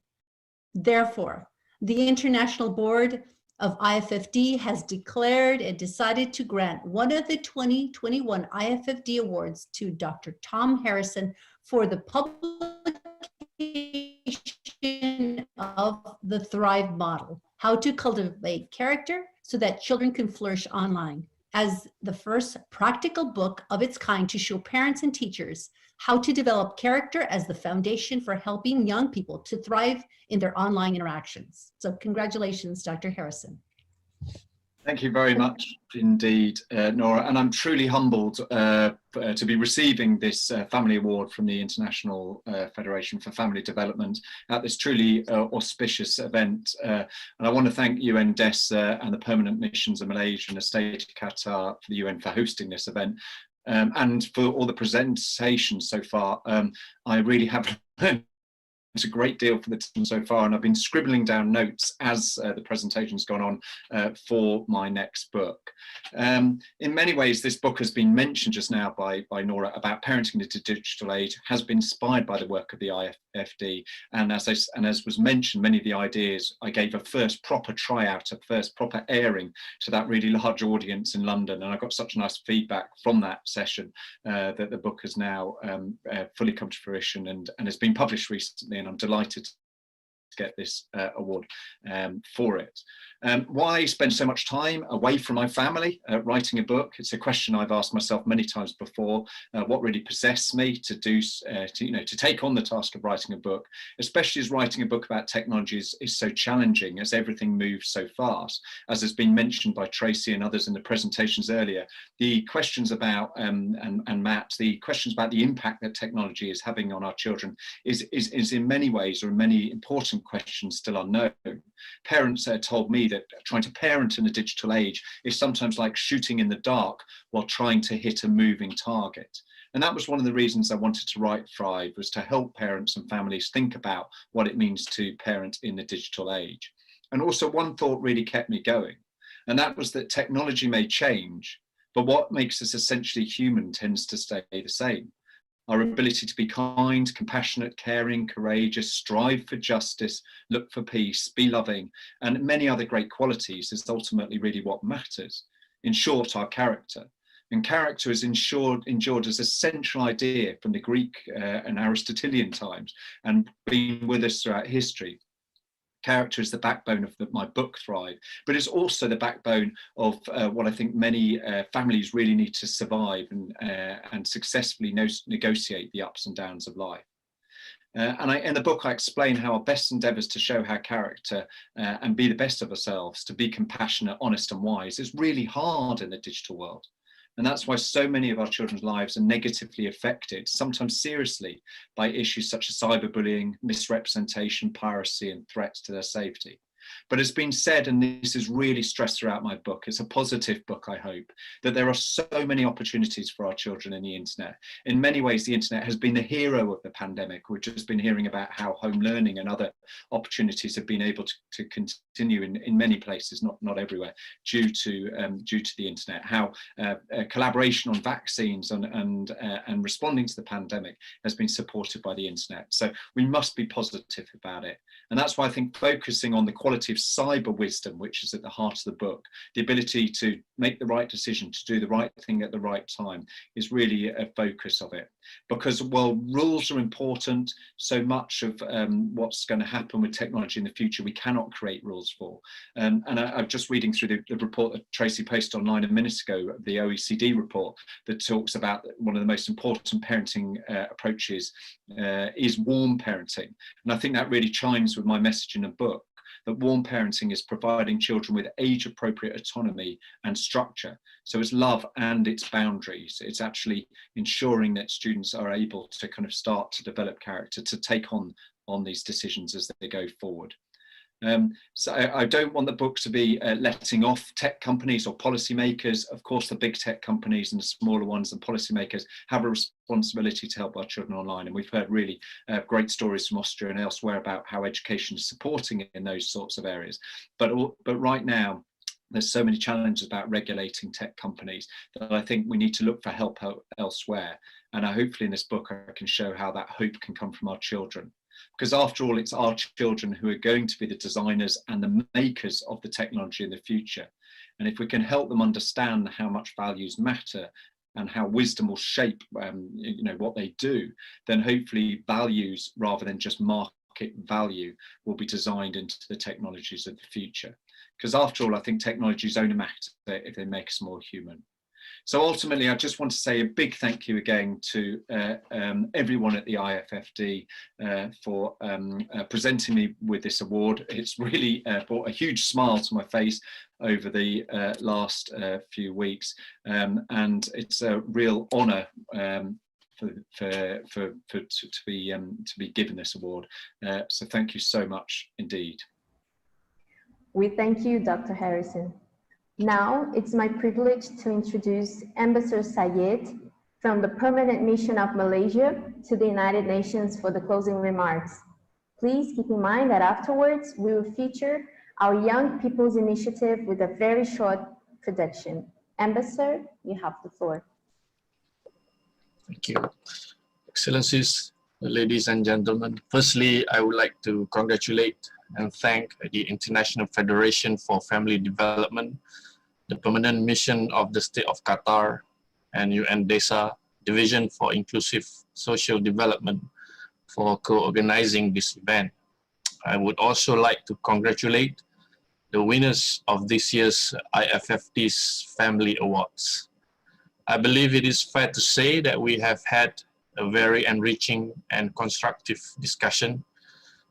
Therefore, the International Board of IFFD has declared and decided to grant one of the 2021 IFFD awards to Dr. Tom Harrison for the publication of the Thrive model, how to cultivate character so that children can flourish online, as the first practical book of its kind to show parents and teachers how to develop character as the foundation for helping young people to thrive in their online interactions. So congratulations, Dr. Harrison. Thank you very much indeed, Nora, and I'm truly humbled to be receiving this family award from the International Federation for Family Development at this truly auspicious event. And I want to thank UN-DESA and the Permanent Missions of Malaysia and the State of Qatar for the UN for hosting this event. And for all the presentations so far. I really have learned a great deal for the team so far, and I've been scribbling down notes as the presentation's gone on for my next book. In many ways, this book has been mentioned just now by Nora about parenting into digital age, has been inspired by the work of the IFFD, and as was mentioned, many of the ideas I gave a first proper tryout, a first proper airing to that really large audience in London, and I got such nice feedback from that session that the book has now fully come to fruition and has been published recently, and I'm delighted to get this award for it. Why spend so much time away from my family writing a book? It's a question I've asked myself many times before. What really possessed me to do, to take on the task of writing a book, especially as writing a book about technologies is so challenging, as everything moves so fast. As has been mentioned by Tracy and others in the presentations earlier, the questions about and Matt, the questions about the impact that technology is having on our children is in many ways, or in many important important questions still unknown. Parents told me that trying to parent in a digital age is sometimes like shooting in the dark while trying to hit a moving target. And that was one of the reasons I wanted to write Thrive, was to help parents and families think about what it means to parent in the digital age. And also one thought really kept me going, and that was that technology may change, but what makes us essentially human tends to stay the same. Our ability to be kind, compassionate, caring, courageous, strive for justice, look for peace, be loving, and many other great qualities is ultimately really what matters. In short, our character. And character is endured as a central idea from the Greek and Aristotelian times and been with us throughout history. Character is the backbone of my book, Thrive, but it's also the backbone of what I think many families really need to survive and successfully negotiate the ups and downs of life. In the book, I explain how our best endeavours to show how character and be the best of ourselves, to be compassionate, honest and wise, is really hard in the digital world. And that's why so many of our children's lives are negatively affected, sometimes seriously, by issues such as cyberbullying, misrepresentation, piracy, and threats to their safety. But it's been said, and this is really stressed throughout my book, it's a positive book, I hope, that there are so many opportunities for our children in the internet. In many ways, the internet has been the hero of the pandemic. We've just been hearing about how home learning and other opportunities have been able to continue in many places, not everywhere, due to the internet. How collaboration on vaccines and responding to the pandemic has been supported by the internet. So we must be positive about it. And that's why I think focusing on the quality of cyber wisdom, which is at the heart of the book, the ability to make the right decision, to do the right thing at the right time, is really a focus of it. Because while rules are important, so much of what's going to happen with technology in the future, we cannot create rules for. And I'm just reading through the report that Tracy posted online a minute ago, the OECD report, that talks about one of the most important parenting approaches is warm parenting. And I think that really chimes with my message in the book, that warm parenting is providing children with age-appropriate autonomy and structure. So it's love and it's boundaries. It's actually ensuring that students are able to kind of start to develop character, to take on these decisions as they go forward. So I don't want the book to be letting off tech companies or policymakers. Of course, the big tech companies and the smaller ones and policymakers have a responsibility to help our children online. And we've heard really great stories from Austria and elsewhere about how education is supporting in those sorts of areas. But right now, there's so many challenges about regulating tech companies that I think we need to look for help elsewhere. And hopefully in this book, I can show how that hope can come from our children. Because after all, it's our children who are going to be the designers and the makers of the technology in the future. And if we can help them understand how much values matter and how wisdom will shape what they do, then hopefully values rather than just market value will be designed into the technologies of the future. Because after all, I think technologies only matter if they make us more human. So ultimately, I just want to say a big thank you again to everyone at the IFFD for presenting me with this award. It's really brought a huge smile to my face over the last few weeks, and it's a real honour to be given this award. So thank you so much indeed. We thank you, Dr. Harrison. Now, it's my privilege to introduce Ambassador Sayed from the Permanent Mission of Malaysia to the United Nations for the closing remarks. Please keep in mind that afterwards, we will feature our Young People's Initiative with a very short introduction. Ambassador, you have the floor. Thank you. Excellencies, ladies and gentlemen, firstly, I would like to congratulate and thank the International Federation for Family Development, the Permanent Mission of the State of Qatar, and UN-DESA Division for Inclusive Social Development for co-organizing this event. I would also like to congratulate the winners of this year's IFFD's Family Awards. I believe it is fair to say that we have had a very enriching and constructive discussion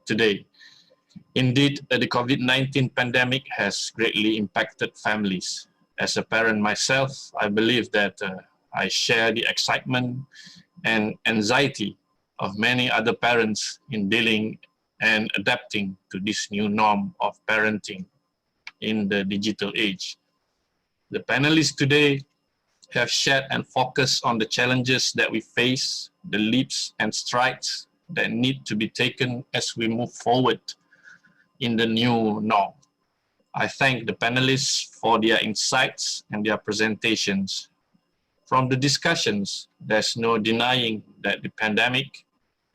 today. Indeed, the COVID-19 pandemic has greatly impacted families. As a parent myself, I believe that I share the excitement and anxiety of many other parents in dealing and adapting to this new norm of parenting in the digital age. The panelists today have shared and focused on the challenges that we face, the leaps and strides that need to be taken as we move forward in the new norm. I thank the panelists for their insights and their presentations. From the discussions, there's no denying that the pandemic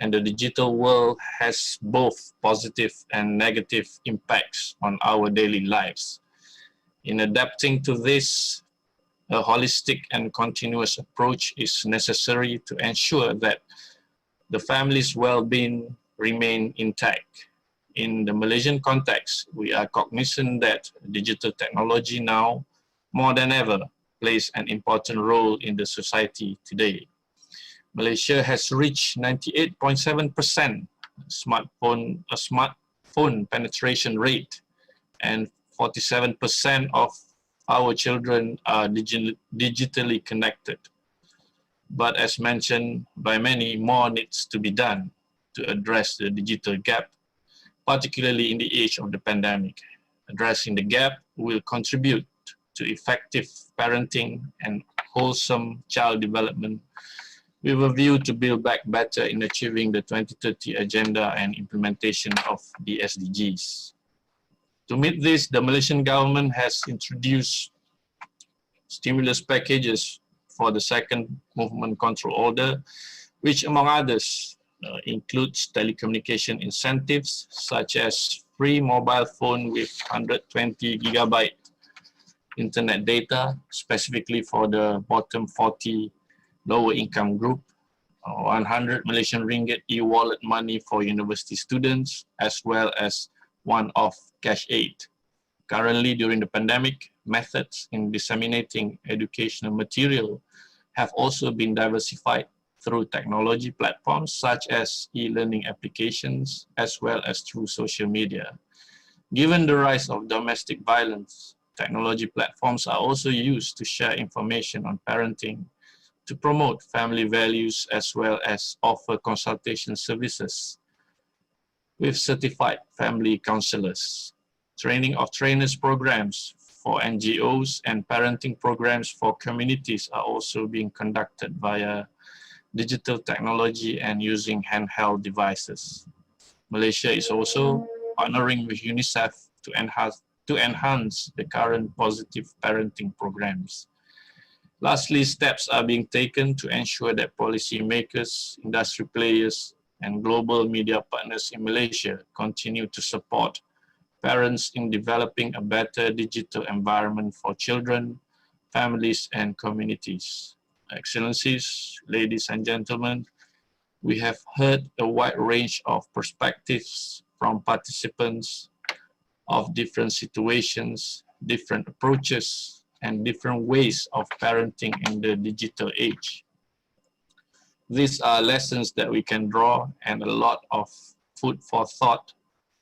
and the digital world has both positive and negative impacts on our daily lives. In adapting to this, a holistic and continuous approach is necessary to ensure that the family's well-being remain intact. In the Malaysian context, we are cognizant that digital technology now, more than ever, plays an important role in the society today. Malaysia has reached 98.7% smartphone penetration rate, and 47% of our children are digitally connected. But as mentioned by many, more needs to be done to address the digital gap, particularly in the age of the pandemic. Addressing the gap will contribute to effective parenting and wholesome child development with a view to build back better in achieving the 2030 agenda and implementation of the SDGs. To meet this, the Malaysian government has introduced stimulus packages for the second movement control order, which among others includes telecommunication incentives such as free mobile phone with 120 gigabyte internet data, specifically for the bottom 40 lower income group, 100 Malaysian ringgit e-wallet money for university students, as well as one-off cash aid. Currently, during the pandemic, methods in disseminating educational material have also been diversified through technology platforms such as e-learning applications, as well as through social media. Given the rise of domestic violence, technology platforms are also used to share information on parenting, to promote family values, as well as offer consultation services with certified family counselors. Training of trainers programs for NGOs and parenting programs for communities are also being conducted via digital technology and using handheld devices. Malaysia is also partnering with UNICEF to enhance the current positive parenting programs. Lastly, steps are being taken to ensure that policymakers, industry players, and global media partners in Malaysia continue to support parents in developing a better digital environment for children, families, and communities. Excellencies, ladies and gentlemen, we have heard a wide range of perspectives from participants of different situations, different approaches, and different ways of parenting in the digital age. These are lessons that we can draw and a lot of food for thought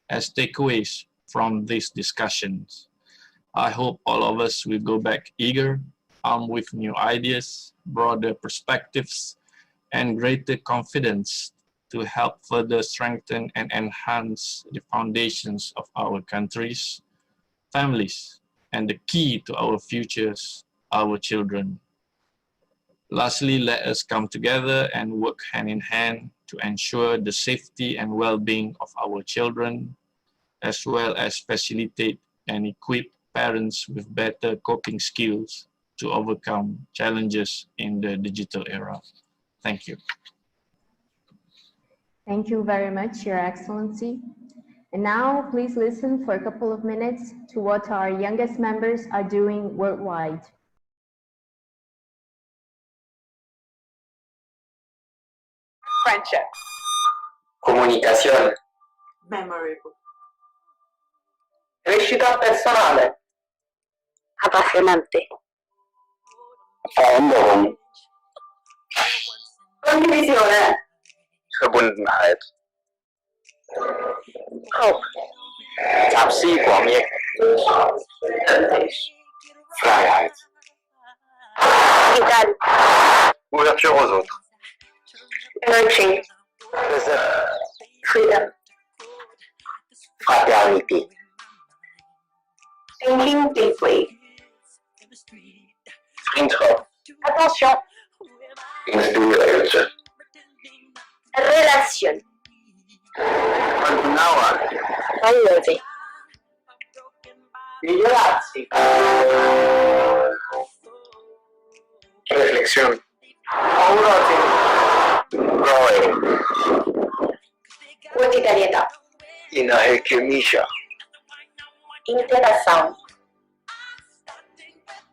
as takeaways from these discussions. I hope all of us will go back eager, armed with new ideas, broader perspectives, and greater confidence to help further strengthen and enhance the foundations of our countries, families, and the key to our futures, our children. Lastly, let us come together and work hand in hand to ensure the safety and well-being of our children, as well as facilitate and equip parents with better coping skills to overcome challenges in the digital era. Thank you. Thank you very much, Your Excellency. And now, please listen for a couple of minutes to what our youngest members are doing worldwide. Friendship. Comunicazione. Memorable. Crescita personale. Appassionante. Veränderung. Condivisione. Verbundenheit. Hope. 集思廣益。Freiheit. Vital. Ouverture aux autres. Energy. Plaisir. Freedom. Fraternity. Thinking deeply. Vriendschap. Attention. Inspireren. Relation. Continuare. Aiuti. Migliorarsi. Reflexión. Paurosi. Growing. Quotidianità. Inahekimishia. Interação.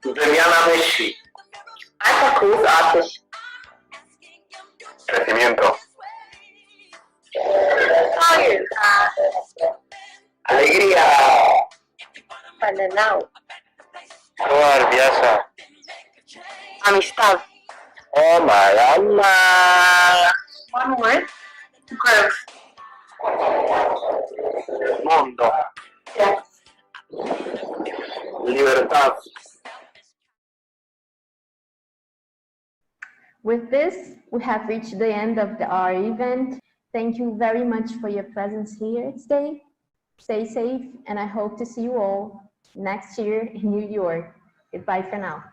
Wymiana myśli. Ata cruz. Crecimiento. Alegría. Pananal. Luar biasa. Amistad. Oh my. One word. Growth. Mundo. Depth. Libertad. With this, we have reached the end of our event. Thank you very much for your presence here today. Stay safe, and I hope to see you all next year in New York. Goodbye for now.